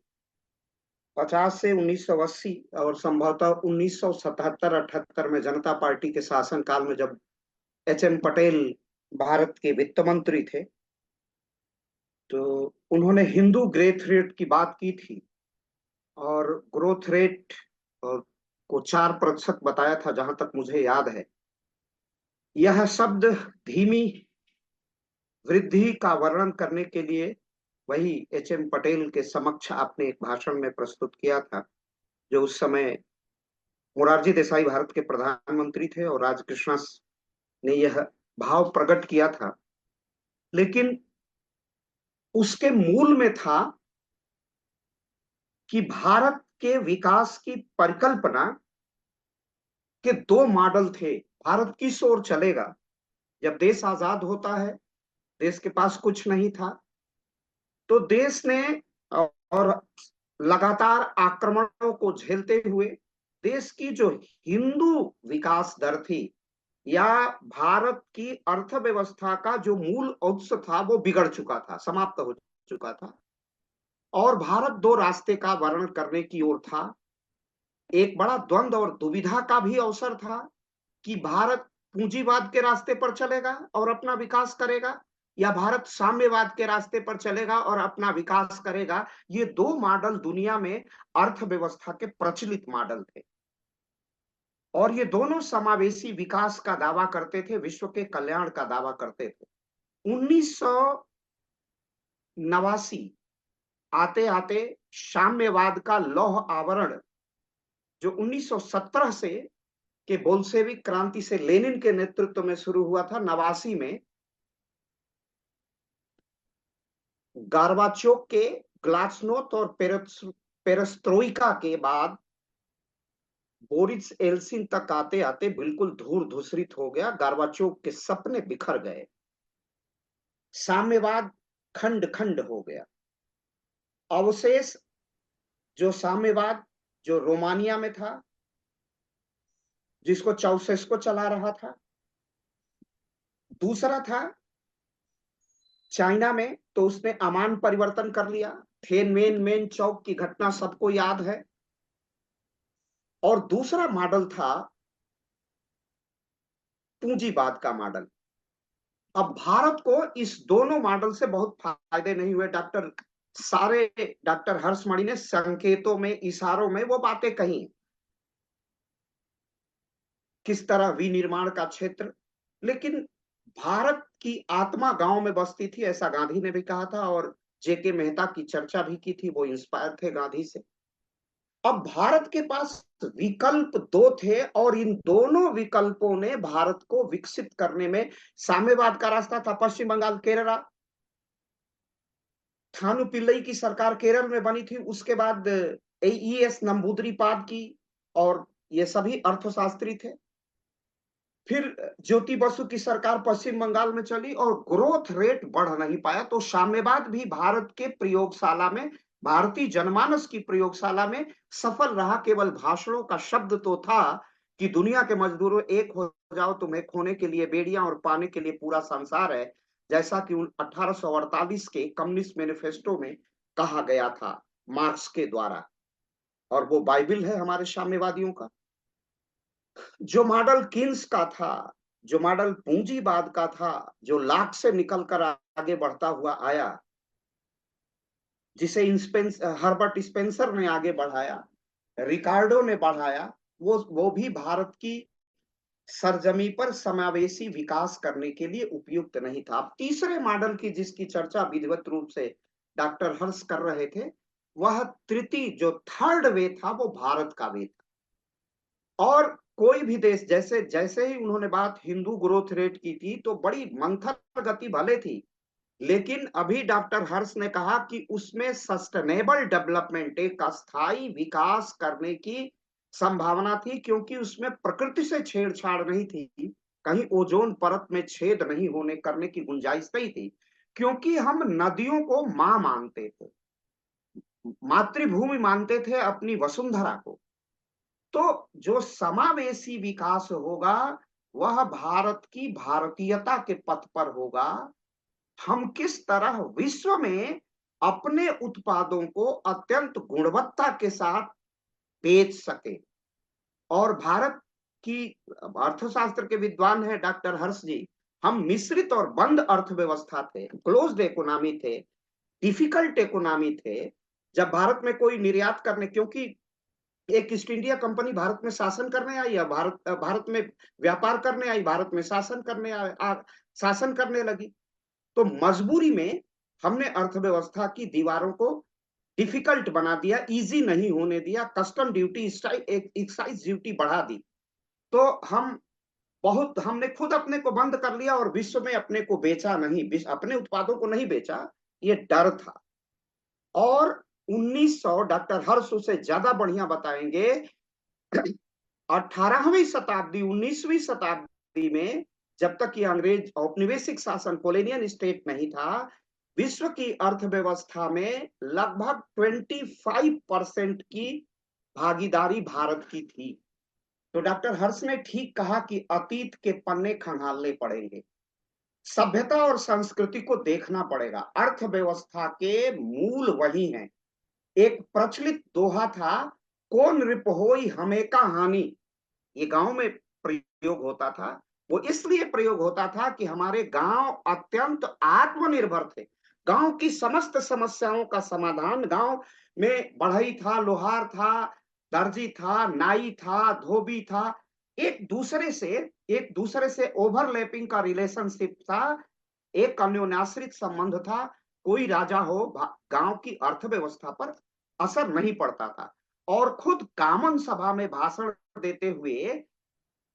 [SPEAKER 2] 1980 और संभवतः 1977-78 में जनता पार्टी के शासनकाल में, जब एच.एम. पटेल भारत के वित्त मंत्री थे, तो उन्होंने हिंदू ग्रोथ रेट की बात की थी और ग्रोथ रेट को 4% बताया था, जहां तक मुझे याद है। यह शब्द धीमी वृद्धि का वर्णन करने के लिए वही एच.एम. पटेल के समक्ष आपने एक भाषण में प्रस्तुत किया था, जो उस समय मोरारजी देसाई भारत के प्रधानमंत्री थे और राजकृष्ण ने यह भाव प्रकट किया था। लेकिन उसके मूल में था कि भारत के विकास की परिकल्पना के दो मॉडल थे। भारत किस ओर चलेगा? जब देश आजाद होता है, देश के पास कुछ नहीं था, तो देश ने और लगातार आक्रमणों को झेलते हुए देश की जो हिंदू विकास दर थी या भारत की अर्थव्यवस्था का जो मूल उत्स था, वो बिगड़ चुका था, समाप्त हो चुका था। और भारत दो रास्ते का वर्णन करने की ओर था। एक बड़ा द्वंद्व और दुविधा का भी अवसर था कि भारत पूंजीवाद के रास्ते पर चलेगा और अपना विकास करेगा, या भारत साम्यवाद के रास्ते पर चलेगा और अपना विकास करेगा। ये दो मॉडल दुनिया में अर्थव्यवस्था के प्रचलित मॉडल थे और ये दोनों समावेशी विकास का दावा करते थे, विश्व के कल्याण का दावा करते थे। 1989 आते आते साम्यवाद का लौह आवरण, जो 1917 से के बोल्शेविक क्रांति से लेनिन के नेतृत्व में शुरू हुआ था, 89 में गार्बाचोव के ग्लास्नोत और पेरेस्ट्रोइका के बाद बोरिस एल्सिन तक आते आते बिल्कुल धूल धूसरित हो गया। गार्बाचोव के सपने बिखर गए, साम्यवाद खंड खंड हो गया अवशेष जो साम्यवाद जो रोमानिया में था, जिसको चाउसेस्को चला रहा था। दूसरा था चाइना में, तो उसने अमान परिवर्तन कर लिया। थिएनमेन चौक की घटना सबको याद है। और दूसरा मॉडल था पूंजीवाद का मॉडल। अब भारत को इस दोनों मॉडल से बहुत फायदे नहीं हुए। डॉक्टर हर्षमणि ने संकेतों में, इशारों में वो बातें कही, किस तरह विनिर्माण का क्षेत्र। लेकिन भारत की आत्मा गांव में बसती थी, ऐसा गांधी ने भी कहा था, और जेके मेहता की चर्चा भी की थी, वो इंस्पायर थे गांधी से। अब भारत के पास विकल्प दो थे, और इन दोनों विकल्पों ने भारत को विकसित करने में, साम्यवाद का रास्ता था पश्चिम बंगाल, केरला, थानु पिल्लई की सरकार केरल में बनी थी, उसके बाद एईएस नंबूदरीपाद की, और ये सभी अर्थशास्त्री थे। फिर ज्योति बसु की सरकार पश्चिम बंगाल में चली और ग्रोथ रेट बढ़ नहीं पाया, तो साम्यवाद भी भारत के प्रयोगशाला में, भारतीय जनमानस की प्रयोगशाला में सफल रहा। केवल भाषणों का शब्द तो था कि दुनिया के मजदूरों एक हो जाओ, तुम्हें खोने के लिए बेड़ियां और पाने के लिए पूरा संसार है, जैसा कि 1848 के कम्युनिस्ट मैनिफेस्टो में कहा गया था मार्क्स के द्वारा, और वो बाइबिल है हमारे साम्यवादियों का। जो मॉडल किन्स का था, जो मॉडल पूंजीवाद का था, जो लाख से निकलकर आगे बढ़ता हुआ आया, जिसे हर्बर्ट स्पेंसर ने आगे बढ़ाया, रिकार्डो ने बढ़ाया, वो भी भारत की सरजमी पर समावेशी विकास करने के लिए उपयुक्त नहीं था। अब तीसरे मॉडल की जिसकी चर्चा विधिवत रूप से डॉक्टर हर्ष कर रहे थे, वह तृतीय जो थर्ड वे था, वो भारत का वे था। और कोई भी देश, जैसे जैसे ही उन्होंने बात हिंदू ग्रोथ रेट की थी, तो बड़ी मंथर गति भले थी, लेकिन अभी डॉक्टर हर्ष ने कहा कि उसमें सस्टेनेबल डेवलपमेंट, एक अस्थायी विकास करने की संभावना थी, क्योंकि उसमें प्रकृति से छेड़छाड़ नहीं थी, कहीं ओजोन परत में छेद नहीं होने करने की गुंजाइश नहीं थी, क्योंकि हम नदियों को मां मानते थे, मातृभूमि मानते थे अपनी वसुंधरा को। तो जो समावेशी विकास होगा, वह भारत की भारतीयता के पथ पर होगा। हम किस तरह विश्व में अपने उत्पादों को अत्यंत गुणवत्ता के साथ बेच सके। और भारत की, अर्थशास्त्र के विद्वान है डॉक्टर हर्ष जी, हम मिश्रित और बंद अर्थव्यवस्था थे, क्लोज्ड इकोनॉमी थे, डिफिकल्ट इकोनॉमी थे। जब भारत में कोई निर्यात करने, क्योंकि एक ईस्ट इंडिया कंपनी भारत में शासन करने आई, या भारत में व्यापार करने आई, भारत में शासन करने लगी, तो मजबूरी में हमने अर्थव्यवस्था की दीवारों को डिफिकल्ट बना दिया, इजी नहीं होने दिया, कस्टम ड्यूटी, एक्साइज ड्यूटी बढ़ा दी। तो हमने खुद अपने को बंद कर लिया, और विश्व में अपने को बेचा नहीं, अपने उत्पादों को नहीं बेचा, ये डर था। और 1900, डॉक्टर हर्ष उसे ज्यादा बढ़िया बताएंगे, 18वीं शताब्दी, 19वीं शताब्दी में, जब तक ये अंग्रेज औपनिवेशिक शासन, कोलोनियल स्टेट नहीं था, विश्व की अर्थव्यवस्था में लगभग 25% की भागीदारी भारत की थी। तो डॉक्टर हर्ष ने ठीक कहा कि अतीत के पन्ने खंगालने पड़ेंगे, सभ्यता और संस्कृति को देखना पड़ेगा, अर्थव्यवस्था के मूल वही हैं। एक प्रचलित दोहा था, कौन रिपहोई हमें का हानि, ये गांव में प्रयोग होता था। वो इसलिए प्रयोग होता था कि हमारे गांव अत्यंत आत्मनिर्भर थे, गांव की समस्त समस्याओं का समाधान गांव में बढ़ई था, लोहार था, दर्जी था, नाई था, धोबी था, एक दूसरे से ओवरलैपिंग का रिलेशनशिप था, एक अन्योन्याश्रित संबंध था। कोई राजा हो, गांव की अर्थव्यवस्था पर असर नहीं पड़ता था। और खुद कामन सभा में भाषण देते हुए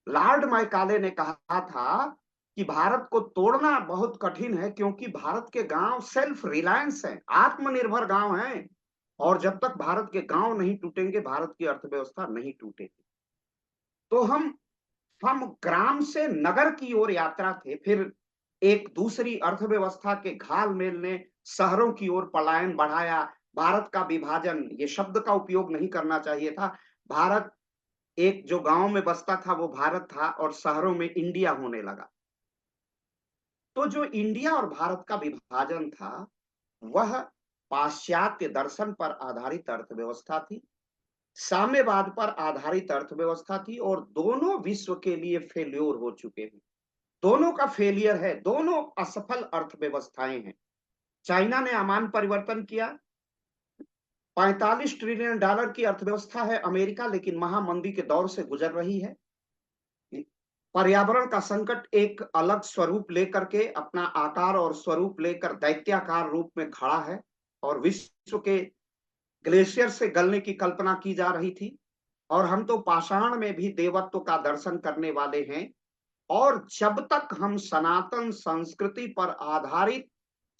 [SPEAKER 2] लॉर्ड मैकाले ने कहा था कि भारत को तोड़ना बहुत कठिन है, क्योंकि भारत के गांव सेल्फ रिलायंस हैं, आत्मनिर्भर गांव हैं, और जब तक भारत के गांव नहीं टूटेंगे, भारत की अर्थव्यवस्था नहीं टूटेगी। तो हम ग्राम से नगर की ओर यात्रा थे, फिर एक दूसरी अर्थव्यवस्था के घाल मेल ने शहरों की ओर पलायन बढ़ाया, भारत का विभाजन, ये शब्द का उपयोग नहीं करना चाहिए था। भारत एक जो गांव में बसता था वो भारत था और शहरों में इंडिया होने लगा। तो जो इंडिया और भारत का विभाजन था वह पाश्चात्य दर्शन पर आधारित अर्थव्यवस्था थी, साम्यवाद पर आधारित अर्थव्यवस्था थी, और दोनों विश्व के लिए फेल्योर हो चुके हैं। दोनों का फेलियर है, दोनों असफल अर्थव्यवस्थाएं हैं। चाइना ने अमान परिवर्तन किया, 45 ट्रिलियन डॉलर की अर्थव्यवस्था है अमेरिका, लेकिन महामंदी के दौर से गुजर रही है। पर्यावरण का संकट एक अलग स्वरूप लेकर के, अपना आकार और स्वरूप लेकर दैत्याकार रूप में खड़ा है, और विश्व के ग्लेशियर से गलने की कल्पना की जा रही थी। और हम तो पाषाण में भी देवत्व का दर्शन करने वाले हैं। और जब तक हम सनातन संस्कृति पर आधारित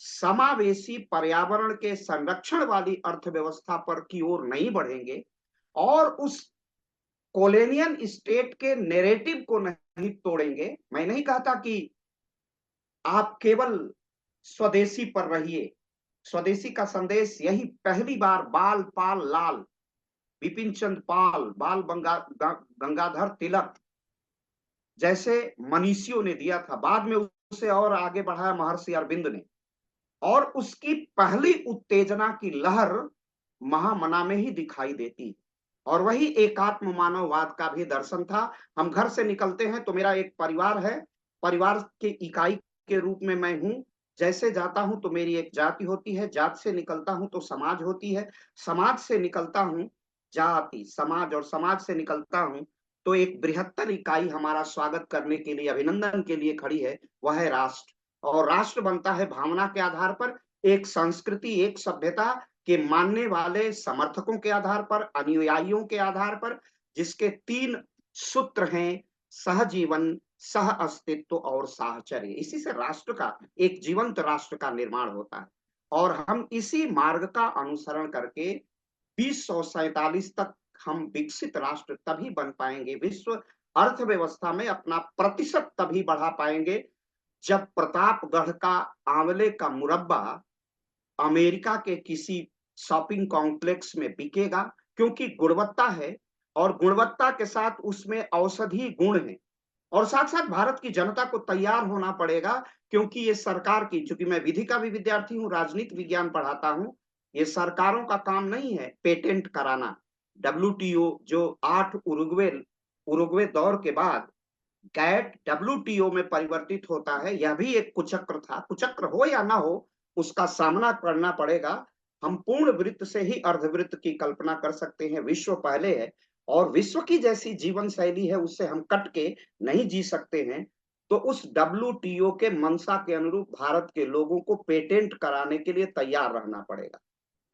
[SPEAKER 2] समावेशी पर्यावरण के संरक्षण वाली अर्थव्यवस्था पर की ओर नहीं बढ़ेंगे और उस कोलोनियल स्टेट के नैरेटिव को नहीं तोड़ेंगे, मैं नहीं कहता कि आप केवल स्वदेशी पर रहिए। स्वदेशी का संदेश यही पहली बार बाल पाल लाल, बिपिन चंद्र पाल, गंगाधर तिलक जैसे मनीषियों ने दिया था। बाद में उसे और आगे बढ़ाया महर्षि अरविंद ने, और उसकी पहली उत्तेजना की लहर महामना में ही दिखाई देती। और वही एकात्म मानववाद का भी दर्शन था। हम घर से निकलते हैं तो मेरा एक परिवार है, परिवार के इकाई के रूप में मैं हूं। जैसे जाता हूं तो मेरी एक जाति होती है, जात से निकलता हूं तो समाज होती है, समाज से निकलता हूं जाति समाज, और समाज से निकलता हूं तो एक बृहत्तर इकाई हमारा स्वागत करने के लिए, अभिनंदन के लिए खड़ी है, वह है राष्ट्र। और राष्ट्र बनता है भावना के आधार पर, एक संस्कृति, एक सभ्यता के मानने वाले समर्थकों के आधार पर, अनुयायियों के आधार पर, जिसके 3 सूत्र हैं: सहजीवन, सह अस्तित्व और साहचर्य। इसी से राष्ट्र का, एक जीवंत राष्ट्र का निर्माण होता है। और हम इसी मार्ग का अनुसरण करके 2047 तक हम विकसित राष्ट्र तभी बन पाएंगे, विश्व अर्थव्यवस्था में अपना प्रतिशत तभी बढ़ा पाएंगे, जब प्रतापगढ़ का आंवले का मुरब्बा अमेरिका के किसी शॉपिंग कॉम्प्लेक्स में बिकेगा, क्योंकि गुणवत्ता है, और गुणवत्ता के साथ उसमें औषधि गुण है। और साथ साथ भारत की जनता को तैयार होना पड़ेगा, क्योंकि ये सरकार की, चूंकि मैं विधि का भी विद्यार्थी हूं, राजनीति विज्ञान पढ़ाता हूं, ये सरकारों का काम नहीं है पेटेंट कराना। डब्ल्यूटीओ जो 8 उरुग्वे उरुग्वे दौर के बाद गैट डब्ल्यूटीओ में परिवर्तित होता है, यह भी एक कुचक्र था। कुचक्र हो या ना हो, उसका सामना करना पड़ेगा। हम पूर्ण वृत्त से ही अर्धवृत्त की कल्पना कर सकते हैं। विश्व पहले है, और विश्व की जैसी जीवन शैली है उससे हम कट के नहीं जी सकते हैं। तो उस डब्ल्यूटीओ के मंशा के अनुरूप भारत के लोगों को पेटेंट कराने के लिए तैयार रहना पड़ेगा।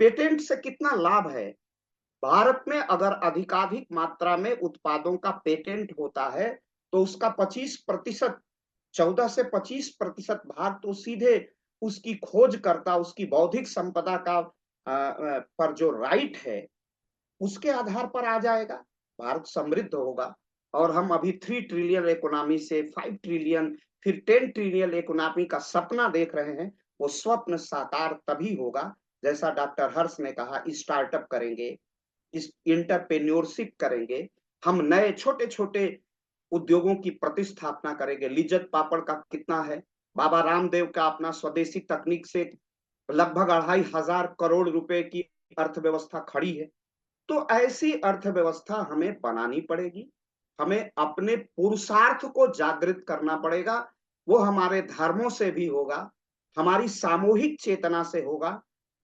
[SPEAKER 2] पेटेंट से कितना लाभ है? भारत में अगर अधिकाधिक मात्रा में उत्पादों का पेटेंट होता है तो उसका 25%, 14 से 25% भाग तो सीधे उसकी खोजकर्ता, उसकी बौद्धिक संपदा का पर जो राइट है उसके आधार पर आ जाएगा। भारत समृद्ध होगा, और हम अभी 3 ट्रिलियन इकोनॉमी से 5 ट्रिलियन, फिर 10 ट्रिलियन इकोनॉमी का सपना देख रहे हैं। वो स्वप्न साकार तभी होगा, जैसा डॉक्टर हर्ष ने कहा, स्टार्टअप करेंगे, इस इंटरप्रेन्योरशिप करेंगे, हम नए छोटे छोटे उद्योगों की प्रतिस्थापना करेंगे। लिज्जत पापड़ का कितना है, बाबा रामदेव का अपना स्वदेशी तकनीक से लगभग 2,500 करोड़ रुपए की अर्थव्यवस्था खड़ी है। तो ऐसी अर्थव्यवस्था हमें बनानी पड़ेगी। हमें अपने पुरुषार्थ को जागृत करना पड़ेगा। वो हमारे धर्मों से भी होगा, हमारी सामूहिक चेतना से होगा।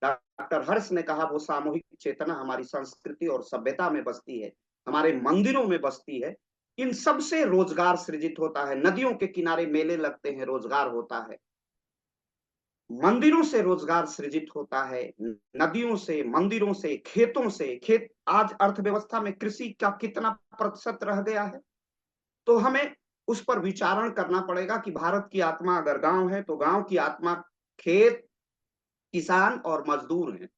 [SPEAKER 2] डॉक्टर हर्ष ने कहा वो सामूहिक चेतना हमारी संस्कृति और सभ्यता में बसती है, हमारे मंदिरों में बसती है। इन सब से रोजगार सृजित होता है। नदियों के किनारे मेले लगते हैं, रोजगार होता है। मंदिरों से रोजगार सृजित होता है, नदियों से, मंदिरों से, खेतों से। खेत आज अर्थव्यवस्था में कृषि का कितना प्रतिशत रह गया है? तो हमें उस पर विचारण करना पड़ेगा कि भारत की आत्मा अगर गांव है तो गांव की आत्मा खेत, किसान और मजदूर हैं।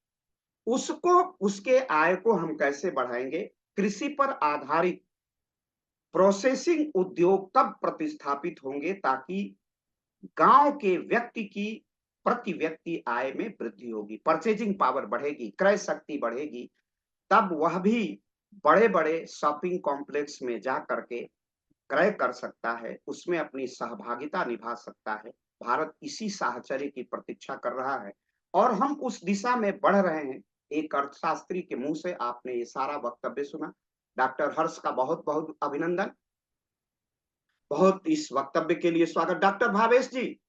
[SPEAKER 2] उसको, उसके आय को हम कैसे बढ़ाएंगे? कृषि पर आधारित प्रोसेसिंग उद्योग तब प्रतिस्थापित होंगे ताकि गांव के व्यक्ति की प्रति व्यक्ति आय में वृद्धि होगी, परचेजिंग पावर बढ़ेगी, क्रय शक्ति बढ़ेगी, तब वह भी बड़े बड़े शॉपिंग कॉम्प्लेक्स में जा करके क्रय कर सकता है, उसमें अपनी सहभागिता निभा सकता है। भारत इसी साहचर्य की प्रतीक्षा कर रहा है और हम उस दिशा में बढ़ रहे हैं। एक अर्थशास्त्री के मुंह से आपने ये सारा वक्तव्य सुना। डॉक्टर हर्ष का बहुत बहुत अभिनंदन, बहुत इस वक्तव्य के लिए स्वागत। डॉक्टर भावेश जी,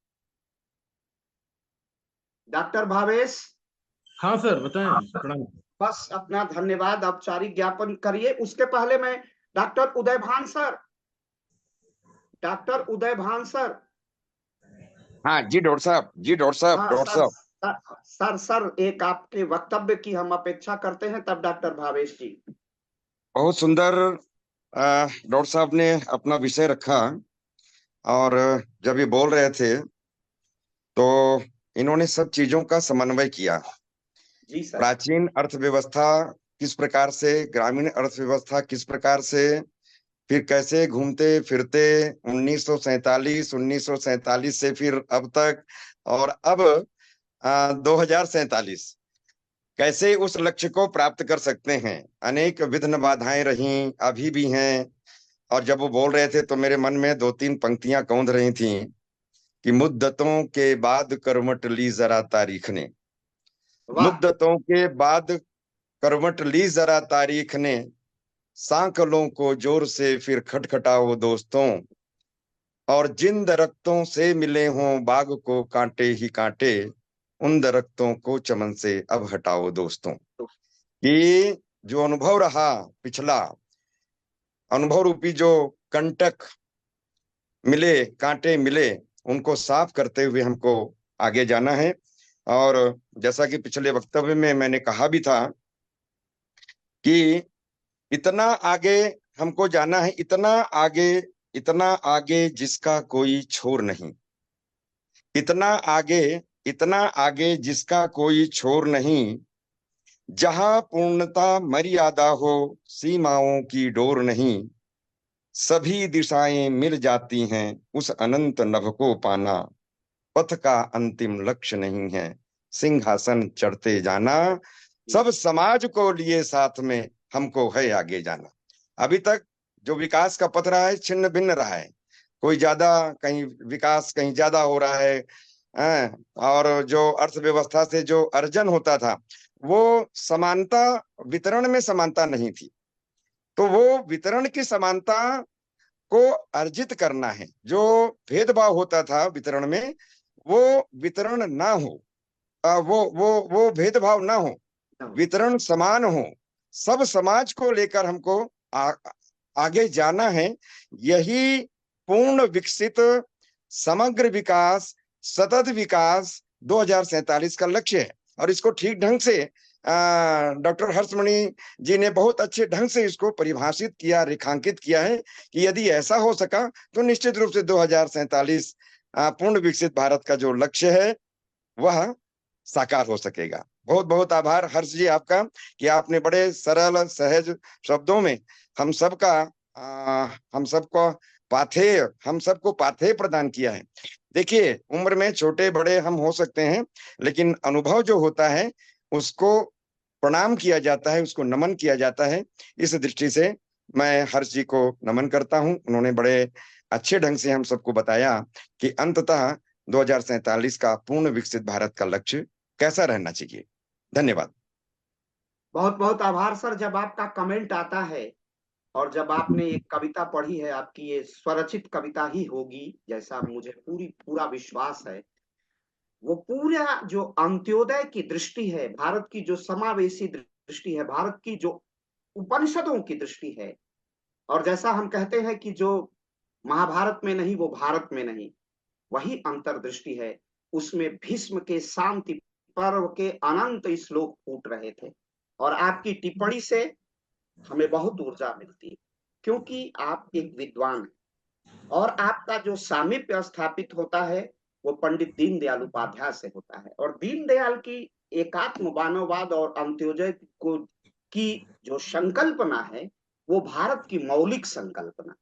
[SPEAKER 2] डॉक्टर भावेश।
[SPEAKER 3] हाँ सर, बताएं। प्रणाम।
[SPEAKER 2] बस अपना धन्यवाद औपचारिक ज्ञापन करिए। उसके पहले मैं डॉक्टर उदय भान सर, डॉक्टर उदय भान सर।
[SPEAKER 4] हाँ जी डॉक्टर साहब, जी डॉक्टर साहब,
[SPEAKER 2] हाँ
[SPEAKER 4] डॉक्टर
[SPEAKER 2] सर,
[SPEAKER 4] साहब।
[SPEAKER 2] सर एक आपके वक्तव्य की हम अपेक्षा करते हैं, तब डॉक्टर भावेश जी।
[SPEAKER 4] बहुत सुंदर डॉक्टर साहब ने अपना विषय रखा, और जब ये बोल रहे थे तो इन्होंने सब चीजों का समन्वय किया।
[SPEAKER 2] जी सर।
[SPEAKER 4] प्राचीन अर्थव्यवस्था किस प्रकार से, ग्रामीण अर्थव्यवस्था किस प्रकार से, फिर कैसे घूमते फिरते 1947 से फिर अब तक, और अब 2047 कैसे उस लक्ष्य को प्राप्त कर सकते हैं। अनेक विघ्न बाधाएं रहीं, अभी भी हैं। और जब वो बोल रहे थे तो मेरे मन में दो तीन पंक्तियां कौंध रही थीं कि मुद्दतों के बाद करवट ली जरा तारीख ने,
[SPEAKER 2] वाह।
[SPEAKER 4] मुद्दतों के बाद करवट ली जरा तारीख ने, सांकलों को जोर से फिर खटखटाओ दोस्तों, और जिन दरख्तों से मिले हों बाग को कांटे ही कांटे, उन दरख्तों को चमन से अब हटाओ दोस्तों। कि जो अनुभव रहा, पिछला अनुभव रूपी जो कंटक मिले, कांटे मिले, उनको साफ करते हुए हमको आगे जाना है। और जैसा कि पिछले वक्तव्य में मैंने कहा भी था कि इतना आगे हमको जाना है, इतना आगे, इतना आगे जिसका कोई छोर नहीं, इतना आगे, इतना आगे जिसका कोई छोर नहीं, जहां पूर्णता मर्यादा हो, सीमाओं की डोर नहीं, सभी दिशाएं मिल जाती हैं, उस अनंत नभ को पाना, पथ का अंतिम लक्ष्य नहीं है, सिंहासन चढ़ते जाना, सब समाज को लिए साथ में, हमको है आगे जाना। अभी तक जो विकास का पथ रहा है छिन्न भिन्न रहा है, कोई ज्यादा, कहीं विकास कहीं ज्यादा हो रहा है, और जो अर्थव्यवस्था से जो अर्जन होता था वो समानता, वितरण में समानता नहीं थी। तो वो वितरण की समानता को अर्जित करना है। जो भेदभाव होता था वितरण में, वो वितरण ना हो, वो भेदभाव ना हो, वितरण समान हो, सब समाज को लेकर हमको आगे जाना है। यही पूर्ण विकसित समग्र विकास, सतत विकास 2047 का लक्ष्य है। और इसको ठीक ढंग से डॉक्टर हर्षमणि जी ने बहुत अच्छे ढंग से इसको परिभाषित किया, रेखांकित किया है कि यदि ऐसा हो सका तो निश्चित रूप से 2047 पूर्ण विकसित भारत का जो लक्ष्य है वह साकार हो सकेगा। बहुत बहुत आभार हर्ष जी आपका कि आपने बड़े सरल सहज शब्दों में हम सबका हम सबको पाथेय प्रदान किया है। देखिए, उम्र में छोटे बड़े हम हो सकते हैं, लेकिन अनुभव जो होता है उसको प्रणाम किया जाता है, उसको नमन किया जाता है। इस दृष्टि से मैं हर्ष जी को नमन करता हूं। उन्होंने बड़े अच्छे ढंग से हम सबको बताया कि अंततः 2047 का पूर्ण विकसित भारत का लक्ष्य कैसा रहना चाहिए। धन्यवाद।
[SPEAKER 2] बहुत बहुत आभार सर। जब आपका कमेंट आता है और जब आपने एक कविता पढ़ी है, आपकी ये स्वरचित कविता ही होगी जैसा मुझे पूरा विश्वास है। वो पूरा जो अंत्योदय की दृष्टि है, भारत की जो समावेशी दृष्टि है, भारत की जो उपनिषदों की दृष्टि है, और जैसा हम कहते हैं कि जो महाभारत में नहीं वो भारत में नहीं, वही अंतर्दृष्टि है। उसमें भीष्म के शांति पर्व के अनंत श्लोक फूट रहे थे, और आपकी टिप्पणी से हमें बहुत ऊर्जा मिलती है, क्योंकि आप एक विद्वान हैं और आपका जो सामीप्य स्थापित होता है वो पंडित दीनदयाल उपाध्याय से होता है। और दीनदयाल की एकात्म मानववाद और अंत्योदय की जो संकल्पना है वो भारत की मौलिक संकल्पना,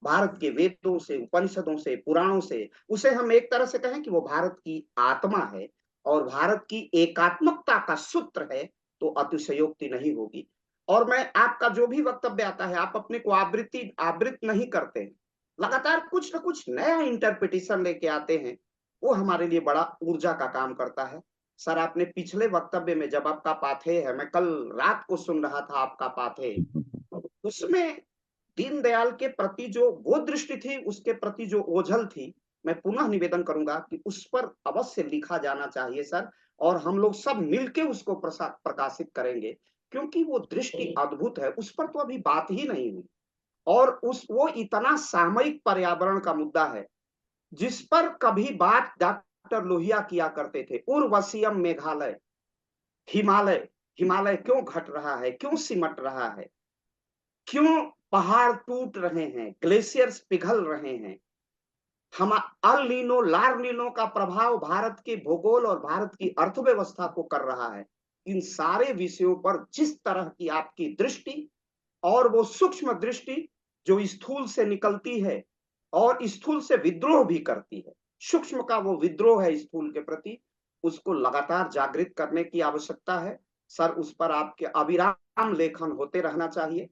[SPEAKER 2] भारत के वेदों से, उपनिषदों से, पुराणों से, उसे हम एक तरह से कहें कि वो भारत की आत्मा है और भारत की एकात्मकता का सूत्र है, तो अतिशयोक्ति नहीं होगी। और मैं आपका जो भी वक्तव्य आता है, आप अपने को आवृत नहीं करते हैं, लगातार कुछ न कुछ नया इंटरप्रिटेशन लेके आते हैं, वो हमारे लिए बड़ा ऊर्जा का काम करता है। सर, आपने पिछले वक्तव्य में जब आपका पाथेय है, मैं कल रात को सुन रहा था आपका पाथेय, उसमें दीनदयाल के प्रति जो वो दृष्टि थी, उसके प्रति जो ओझल थी, मैं पुनः निवेदन करूंगा कि उस पर अवश्य लिखा जाना चाहिए सर, और हम लोग सब मिलके उसको प्रकाशित करेंगे, क्योंकि वो दृष्टि अद्भुत है, उस पर तो अभी बात ही नहीं हुई। और वो इतना सामयिक पर्यावरण का मुद्दा है जिस पर कभी बात डॉक्टर लोहिया किया करते थे, उर्वशीयम मेघालय, हिमालय, हिमालय क्यों घट रहा है, क्यों सिमट रहा है, क्यों पहाड़ टूट रहे हैं, ग्लेशियर्स पिघल रहे हैं, हम अल नीनो लार नीनो का प्रभाव भारत के भूगोल और भारत की अर्थव्यवस्था को कर रहा है। इन सारे विषयों पर जिस तरह की आपकी दृष्टि, और वो सूक्ष्म दृष्टि जो स्थूल से निकलती है और स्थूल से विद्रोह भी करती है, सूक्ष्म का वो विद्रोह है स्थूल के प्रति, उसको लगातार जागृत करने की आवश्यकता है सर। उस पर आपके अविराम लेखन होते रहना चाहिए।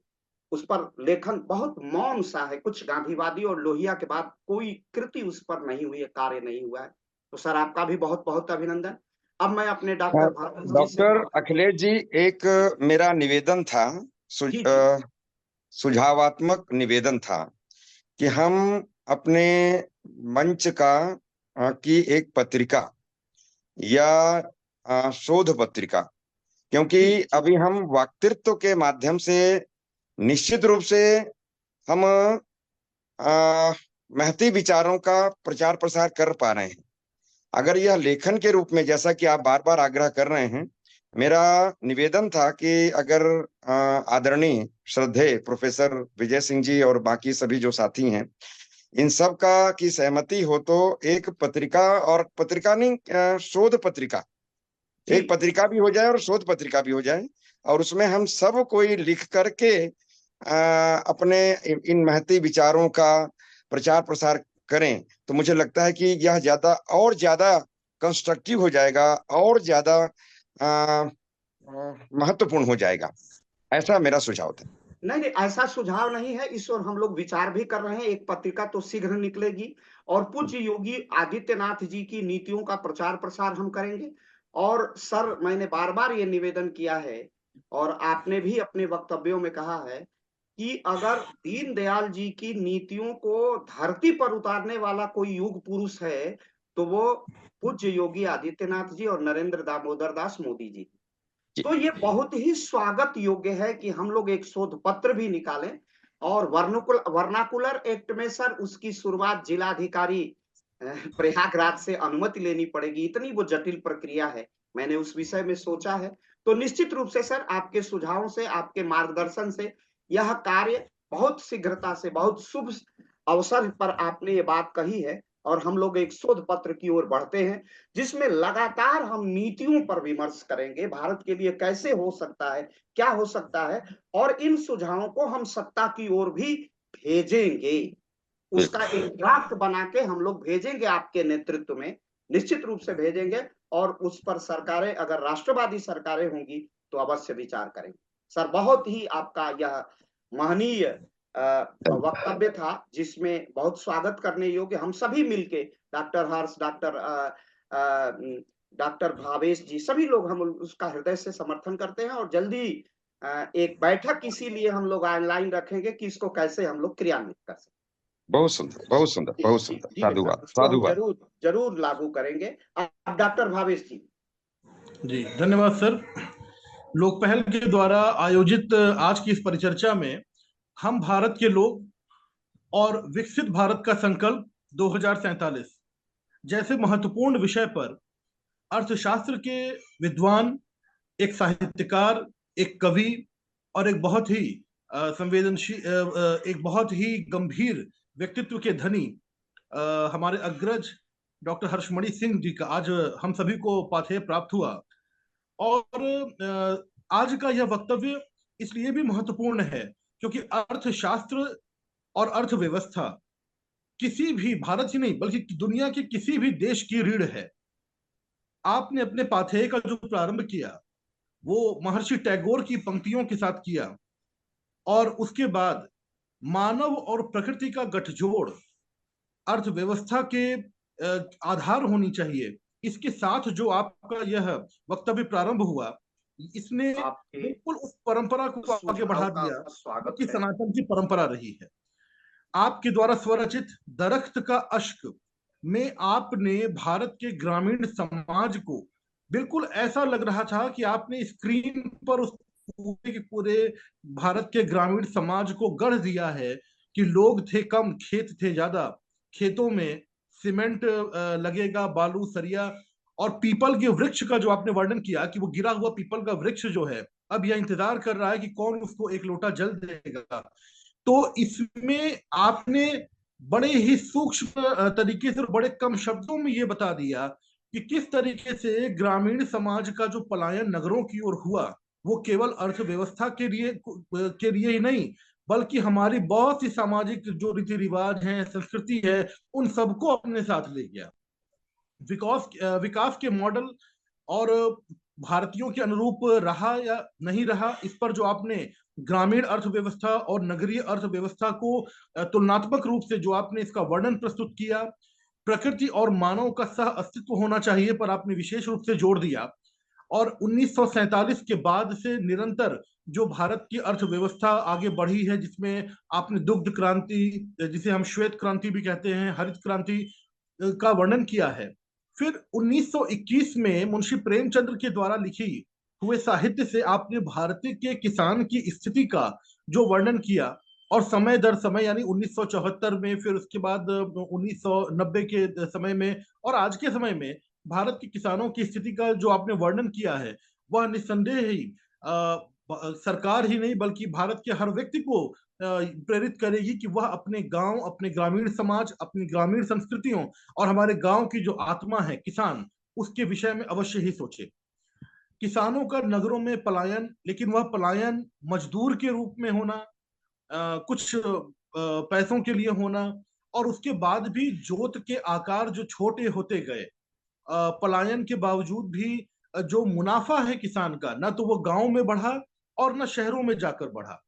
[SPEAKER 2] उस पर लेखन बहुत मौन सा है, कुछ गांधीवादी और लोहिया के बाद कोई कृति उस पर नहीं हुई है, कार्य नहीं हुआ है। तो सर, आपका भी बहुत बहुत अभिनंदन। अब मैं अपने डॉक्टर भारत जी से
[SPEAKER 4] डॉक्टर अखिलेश जी, एक मेरा निवेदन था,
[SPEAKER 2] जी
[SPEAKER 4] सुझावात्मक निवेदन था कि हम अपने मंच की एक पत्रिका या शोध पत्रिका, क्योंकि अभी हम वक्तृत्व के माध्यम से निश्चित रूप से हम महती विचारों का प्रचार प्रसार कर पा रहे हैं। अगर यह लेखन के रूप में, जैसा कि आप बार बार आग्रह कर रहे हैं, मेरा निवेदन था कि अगर आदरणीय श्रद्धेय प्रोफेसर विजय सिंह जी और बाकी सभी जो साथी हैं, इन सब का की सहमति हो तो एक पत्रिका, और पत्रिका नहीं, शोध पत्रिका, एक पत्रिका भी हो जाए और शोध पत्रिका भी हो जाए, और उसमें हम सब कोई लिख करके अपने इन महती विचारों का प्रचार प्रसार करें, तो मुझे लगता है कि यह ज्यादा कंस्ट्रक्टिव हो जाएगा और ज्यादा महत्वपूर्ण हो जाएगा। ऐसा मेरा सुझाव था।
[SPEAKER 2] नहीं नहीं, ऐसा सुझाव नहीं है, इस ओर हम लोग विचार भी कर रहे हैं। एक पत्रिका तो शीघ्र निकलेगी और पूज्य योगी आदित्यनाथ जी की नीतियों का प्रचार प्रसार हम करेंगे। और सर, मैंने बार बार ये निवेदन किया है और आपने भी अपने वक्तव्यों में कहा है कि अगर दीनदयाल जी की नीतियों को धरती पर उतारने वाला कोई युग पुरुष है, तो वो पूज्य योगी आदित्यनाथ जी और नरेंद्र दामोदर दास मोदी जी। तो ये बहुत ही स्वागत योग्य है कि हम लोग एक शोध पत्र भी निकालें, और वर्नाकुलर एक्ट में सर उसकी शुरुआत जिलाधिकारी प्रयागराज से अनुमति लेनी पड़ेगी, इतनी वो जटिल प्रक्रिया है। मैंने उस विषय में सोचा है। तो निश्चित रूप से सर, आपके सुझावों से, आपके मार्गदर्शन से यह कार्य बहुत शीघ्रता से, बहुत शुभ अवसर पर आपने ये बात कही है, और हम लोग एक शोध पत्र की ओर बढ़ते हैं जिसमें लगातार हम नीतियों पर विमर्श करेंगे, भारत के लिए कैसे हो सकता है, क्या हो सकता है, और इन सुझावों को हम सत्ता की ओर भी भेजेंगे। उसका एक ड्राफ्ट बना के हम लोग भेजेंगे आपके नेतृत्व में, निश्चित रूप से भेजेंगे, और उस पर सरकारें, अगर राष्ट्रवादी सरकारें होंगी तो अवश्य विचार करेंगे। सर, बहुत ही आपका यह महनीय वक्तव्य था, जिसमें बहुत स्वागत करने योग्य, हम सभी मिलके, डॉक्टर हर्ष, डॉक्टर भावेश जी, सभी लोग हम उसका हृदय से समर्थन करते हैं। और जल्दी एक बैठक इसीलिए हम लोग ऑनलाइन रखेंगे कि इसको कैसे हम लोग क्रियान्वित कर सकते।
[SPEAKER 4] बहुत सुंदर, बहुत सुंदर, बहुत सुंदर। साधुवाद, साधुवाद।
[SPEAKER 2] जरूर जरूर लागू करेंगे। अब डॉक्टर भावेश जी।
[SPEAKER 3] जी, धन्यवाद सर। लोकपहल के द्वारा आयोजित आज की इस परिचर्चा में हम भारत के लोग और विकसित भारत का संकल्प 2047 जैसे महत्वपूर्ण विषय पर अर्थशास्त्र के विद्वान, एक साहित्यकार, एक कवि और एक बहुत ही संवेदनशील, एक बहुत ही गंभीर व्यक्तित्व के धनी हमारे अग्रज डॉक्टर हर्षमणि सिंह जी का आज हम सभी को पाथेय प्राप्त हुआ। और आज का यह वक्तव्य इसलिए भी महत्वपूर्ण है क्योंकि अर्थशास्त्र और अर्थव्यवस्था किसी भी भारत ही नहीं बल्कि दुनिया के किसी भी देश की रीढ़ है। आपने अपने पाथेय का जो प्रारंभ किया वो महर्षि टैगोर की पंक्तियों के साथ किया, और उसके बाद मानव और प्रकृति का गठजोड़ अर्थव्यवस्था के आधार होनी चाहिए, इसके साथ जो आपका यह वक्तव्य प्रारंभ हुआ, इसने
[SPEAKER 2] आपके
[SPEAKER 3] बिल्कुल उस परंपरा को आगे
[SPEAKER 2] सुझाव
[SPEAKER 3] बढ़ा
[SPEAKER 2] का
[SPEAKER 3] दिया
[SPEAKER 2] स्वागत
[SPEAKER 3] कि
[SPEAKER 2] है।
[SPEAKER 3] सनातन की परंपरा रही है। आपके द्वारा स्वरचित दरख्त का अश्क में आपने भारत के ग्रामीण समाज को, बिल्कुल ऐसा लग रहा था कि आपने स्क्रीन पर उस पूरे के पूरे भारत के ग्रामीण समाज को गढ़ दिया है कि लोग थे कम, खेत थे ज्यादा, खेतों में सीमेंट लगेगा, बालू सरिया, और पीपल के वृक्ष का जो आपने वर्णन किया कि वो गिरा हुआ पीपल का वृक्ष जो है अब यह इंतजार कर रहा है कि कौन उसको एक लोटा जल देगा। तो इसमें आपने बड़े ही सूक्ष्म तरीके से और बड़े कम शब्दों में ये बता दिया कि किस तरीके से ग्रामीण समाज का जो पलायन नगरों की ओर हुआ वो केवल अर्थव्यवस्था के लिए ही नहीं बल्कि हमारी बहुत सी सामाजिक जो रीति रिवाज हैं, संस्कृति है, उन सबको अपने साथ ले गया। विकास विकास के मॉडल और भारतीयों के अनुरूप रहा या नहीं रहा, इस पर जो आपने ग्रामीण अर्थव्यवस्था और नगरीय अर्थव्यवस्था को तुलनात्मक रूप से जो आपने इसका वर्णन प्रस्तुत किया, प्रकृति और मानव का सह अस्तित्व होना चाहिए पर आपने विशेष रूप से जोर दिया। और 1947 के बाद से निरंतर जो भारत की अर्थव्यवस्था आगे बढ़ी है, जिसमें आपने दुग्ध क्रांति, जिसे हम श्वेत क्रांति भी कहते हैं, हरित क्रांति का वर्णन किया है। फिर 1921 में मुंशी प्रेमचंद्र के द्वारा लिखी हुए साहित्य से आपने भारतीय के किसान की स्थिति का जो वर्णन किया, और समय दर समय यानी 1974 में, फिर उसके बाद 1990 के समय में और आज के समय में भारत के किसानों की स्थिति का जो आपने वर्णन किया है, वह निस्संदेह ही सरकार ही नहीं बल्कि भारत के हर व्यक्ति को प्रेरित करेगी कि वह अपने गांव, अपने ग्रामीण समाज, अपनी ग्रामीण संस्कृतियों और हमारे गांव की जो आत्मा है किसान, उसके विषय में अवश्य ही सोचे। किसानों का नगरों में पलायन, लेकिन वह पलायन मजदूर के रूप में होना, कुछ पैसों के लिए होना, और उसके बाद भी जोत के आकार जो छोटे होते गए, पलायन के बावजूद भी जो मुनाफा है किसान का, ना तो वो गांव में बढ़ा और ना शहरों में जाकर बढ़ा।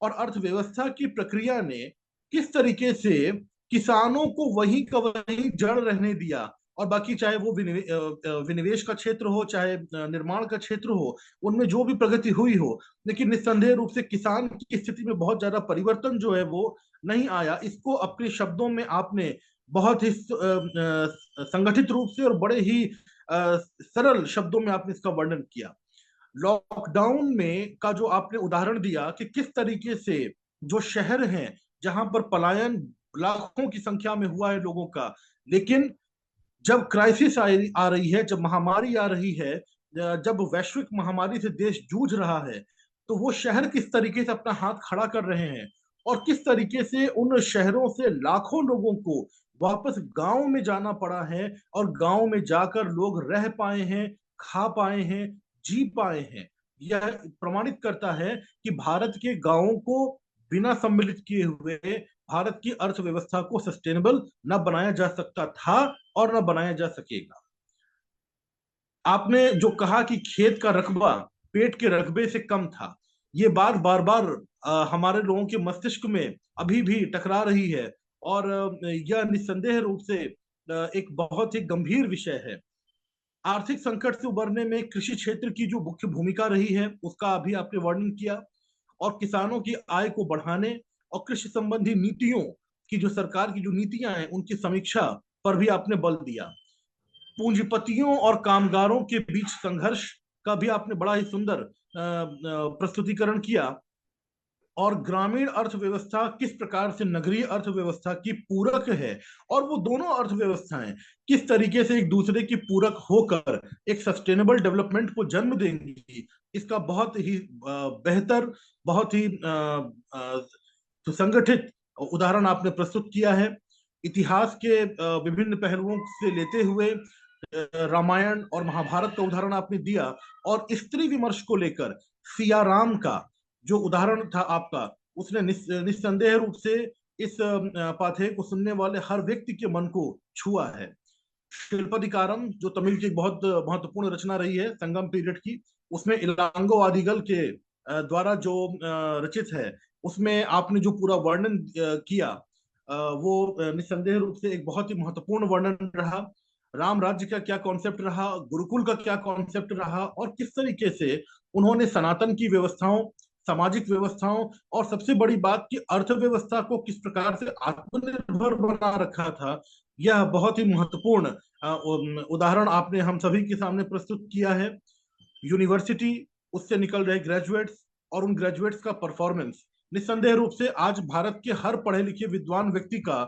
[SPEAKER 3] और अर्थव्यवस्था की प्रक्रिया ने किस तरीके से किसानों को वहीं का वहीं जड़ रहने दिया, और बाकी चाहे वो विनिवेश का क्षेत्र हो, चाहे निर्माण का क्षेत्र हो, उनमें जो भी प्रगति हुई हो, लेकिन निस्संदेह रूप से किसान की स्थिति में बहुत ज्यादा परिवर्तन जो है वो नहीं आया। इसको अपने शब्दों में आपने बहुत ही संगठित रूप से और बड़े ही सरल शब्दों में आपने इसका वर्णन किया। लॉकडाउन में का जो आपने उदाहरण दिया कि किस तरीके से जो शहर हैं जहां पर पलायन लाखों की संख्या में हुआ है लोगों का, लेकिन जब क्राइसिस आ रही है, जब महामारी आ रही है, जब वैश्विक महामारी से देश जूझ रहा है, तो वो शहर किस तरीके से अपना हाथ खड़ा कर रहे हैं और किस तरीके से उन शहरों से लाखों लोगों को वापस गांव में जाना पड़ा है और गांव में जाकर लोग रह पाए हैं, खा पाए हैं, जी पाए हैं। यह प्रमाणित करता है कि भारत के गांवों को बिना सम्मिलित किए हुए भारत की अर्थव्यवस्था को सस्टेनेबल न बनाया जा सकता था और न बनाया जा सकेगा। आपने जो कहा कि खेत का रकबा पेट के रकबे से कम था, ये बात बार बार हमारे लोगों के मस्तिष्क में अभी भी टकरा रही है, और यह निस्संदेह रूप से एक बहुत ही गंभीर विषय है। आर्थिक संकट से उबरने में कृषि क्षेत्र की जो मुख्य भूमिका रही है उसका अभी आपने वर्णन किया, और किसानों की आय को बढ़ाने और कृषि संबंधी नीतियों की जो सरकार की जो नीतियां हैं उनकी समीक्षा पर भी आपने बल दिया। पूंजीपतियों और कामगारों के बीच संघर्ष का भी आपने बड़ा ही सुंदर प्रस्तुतिकरण किया, और ग्रामीण अर्थव्यवस्था किस प्रकार से नगरीय अर्थव्यवस्था की पूरक है, और वो दोनों अर्थव्यवस्थाएं किस तरीके से एक दूसरे की पूरक होकर एक सस्टेनेबल डेवलपमेंट को जन्म देंगी, इसका बहुत ही बेहतर, बहुत ही सुसंगठित उदाहरण आपने प्रस्तुत किया है। इतिहास के विभिन्न पहलुओं से लेते हुए रामायण और महाभारत का उदाहरण आपने दिया, और स्त्री विमर्श को लेकर सियाराम का जो उदाहरण था आपका, उसने निस्संदेह रूप से इस पाथेय को सुनने वाले हर व्यक्ति के मन को छुआ है। शिल्पधिकारम जो तमिल की एक बहुत महत्वपूर्ण रचना रही है संगम पीरियड की, उसमें इलांगो आदिगल के द्वारा जो रचित है, उसमें आपने जो पूरा वर्णन किया, वो निस्संदेह रूप से एक बहुत ही महत्वपूर्ण वर्णन रहा। राम राज्य का क्या कॉन्सेप्ट रहा, गुरुकुल का क्या कॉन्सेप्ट रहा, और किस तरीके से उन्होंने सनातन की व्यवस्थाओं, सामाजिक व्यवस्थाओं, और सबसे बड़ी बात की अर्थव्यवस्था को किस प्रकार से आत्मनिर्भर बना रखा था, यह बहुत ही महत्वपूर्ण उदाहरण आपने हम सभी के सामने प्रस्तुत किया है। यूनिवर्सिटी, उससे निकल रहे ग्रेजुएट्स और उन ग्रेजुएट्स का परफॉर्मेंस, निस्संदेह रूप से आज भारत के हर पढ़े लिखे विद्वान व्यक्ति का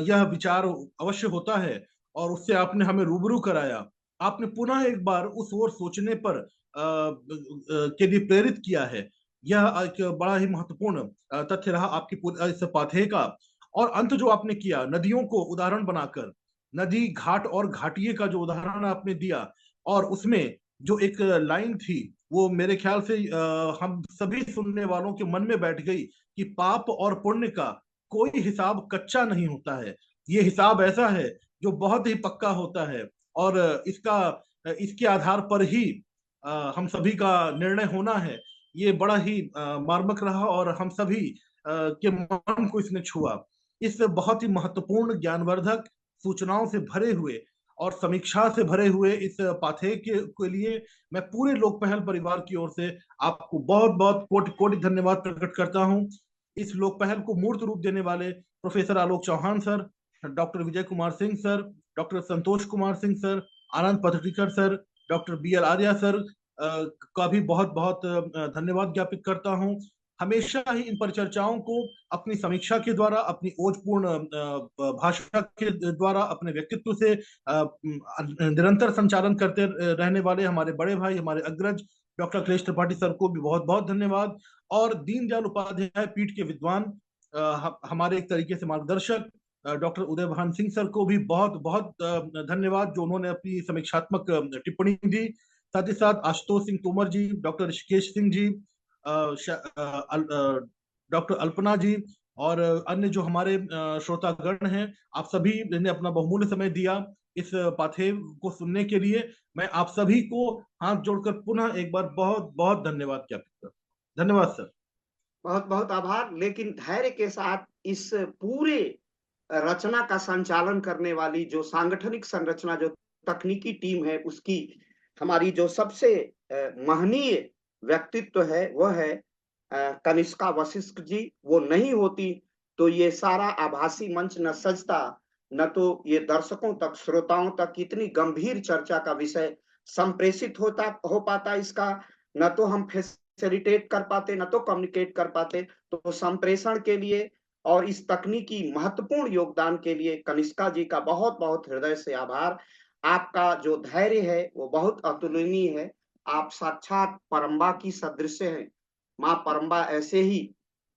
[SPEAKER 3] यह विचार अवश्य होता है, और उससे आपने हमें रूबरू कराया। आपने पुनः एक बार उस ओर सोचने पर के लिए प्रेरित किया है। यह एक बड़ा ही महत्वपूर्ण तथ्य रहा आपकी इस पाथेय का। और अंत जो आपने किया, नदियों को उदाहरण बनाकर, नदी, घाट और घाटिये का जो उदाहरण आपने दिया, और उसमें जो एक लाइन थी, वो मेरे ख्याल से हम सभी सुनने वालों के मन में बैठ गई कि पाप और पुण्य का कोई हिसाब कच्चा नहीं होता है, ये हिसाब ऐसा है जो बहुत ही पक्का होता है, और इसके आधार पर ही हम सभी का निर्णय होना है। ये बड़ा ही मार्मिक रहा, और हम सभी के मन को इसने छुआ। इस बहुत ही महत्वपूर्ण, ज्ञानवर्धक, सूचनाओं से भरे हुए और समीक्षा से भरे हुए इस पाथेय के लिए मैं पूरे लोक पहल परिवार की ओर से आपको बहुत बहुत कोटि कोटि धन्यवाद प्रकट करता हूं। इस लोक पहल को मूर्त रूप देने वाले professor Alok Chauhan sir, doctor Vijay Kumar Singh sir, doctor Santosh Kumar Singh sir, Anand Pathtikar sir, doctor BL Arya sir का भी बहुत बहुत धन्यवाद ज्ञापित करता हूं। हमेशा ही इन परिचर्चाओं को अपनी समीक्षा के द्वारा, अपनी ओजपूर्ण भाषा के द्वारा, अपने व्यक्तित्व से निरंतर संचालन करते रहने वाले हमारे बड़े भाई, हमारे अग्रज डॉक्टर अखिलेश त्रिपाठी सर को भी बहुत बहुत धन्यवाद। और दीनदयाल उपाध्याय पीठ के विद्वान, हमारे एक तरीके से मार्गदर्शक डॉक्टर उदय भान सिंह सर को भी बहुत बहुत धन्यवाद, जो उन्होंने अपनी समीक्षात्मक टिप्पणी दी। साथ ही साथ आशुतोष सिंह तोमर जी, डॉक्टर ऋषिकेश सिंह जी, डॉक्टर अल्पना जी, और अन्य जो हमारे श्रोतागण हैं, आप सभी ने अपना बहुमूल्य समय दिया इस पाथेय को सुनने के लिए। मैं आप सभी को हाथ जोड़कर पुनः एक बार बहुत बहुत धन्यवाद ज्ञापित करता हूं। धन्यवाद सर।
[SPEAKER 2] बहुत बहुत आभार। लेकिन धैर्य के साथ इस पूरे रचना का संचालन करने वाली जो सांगठनिक संरचना, जो तकनीकी टीम है, उसकी हमारी जो सबसे महनीय व्यक्तित्व है वो है कनिष्का वशिष्ठ जी। वो नहीं होती तो ये सारा आभासी मंच न सजता, न तो ये दर्शकों तक, श्रोताओं तक इतनी गंभीर चर्चा का विषय संप्रेषित हो पाता इसका, न तो हम फैसिलिटेट कर पाते, न तो कम्युनिकेट कर पाते। तो संप्रेषण के लिए और इस तकनीकी महत्वपूर्ण योगदान के लिए कनिष्का जी का बहुत बहुत हृदय से आभार। आपका जो धैर्य है वो बहुत अतुलनीय है। आप साक्षात परम्बा की सदृश हैं। माँ परम्बा ऐसे ही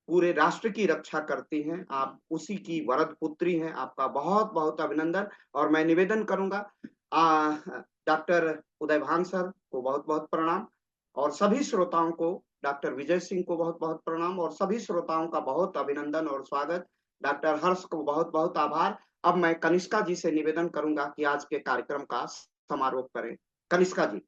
[SPEAKER 2] पूरे राष्ट्र की रक्षा करती हैं, आप उसी की वरद पुत्री हैं। आपका बहुत बहुत अभिनंदन। और मैं निवेदन करूंगा, डॉक्टर उदय भान सर को बहुत बहुत प्रणाम, और सभी श्रोताओं को, डॉक्टर विजय सिंह को बहुत बहुत प्रणाम, और सभी श्रोताओं का बहुत अभिनंदन और स्वागत। डॉक्टर हर्ष को बहुत बहुत आभार। अब मैं कनिष्का जी से निवेदन करूंगा कि आज के कार्यक्रम का समारोह करें। कनिष्का जी।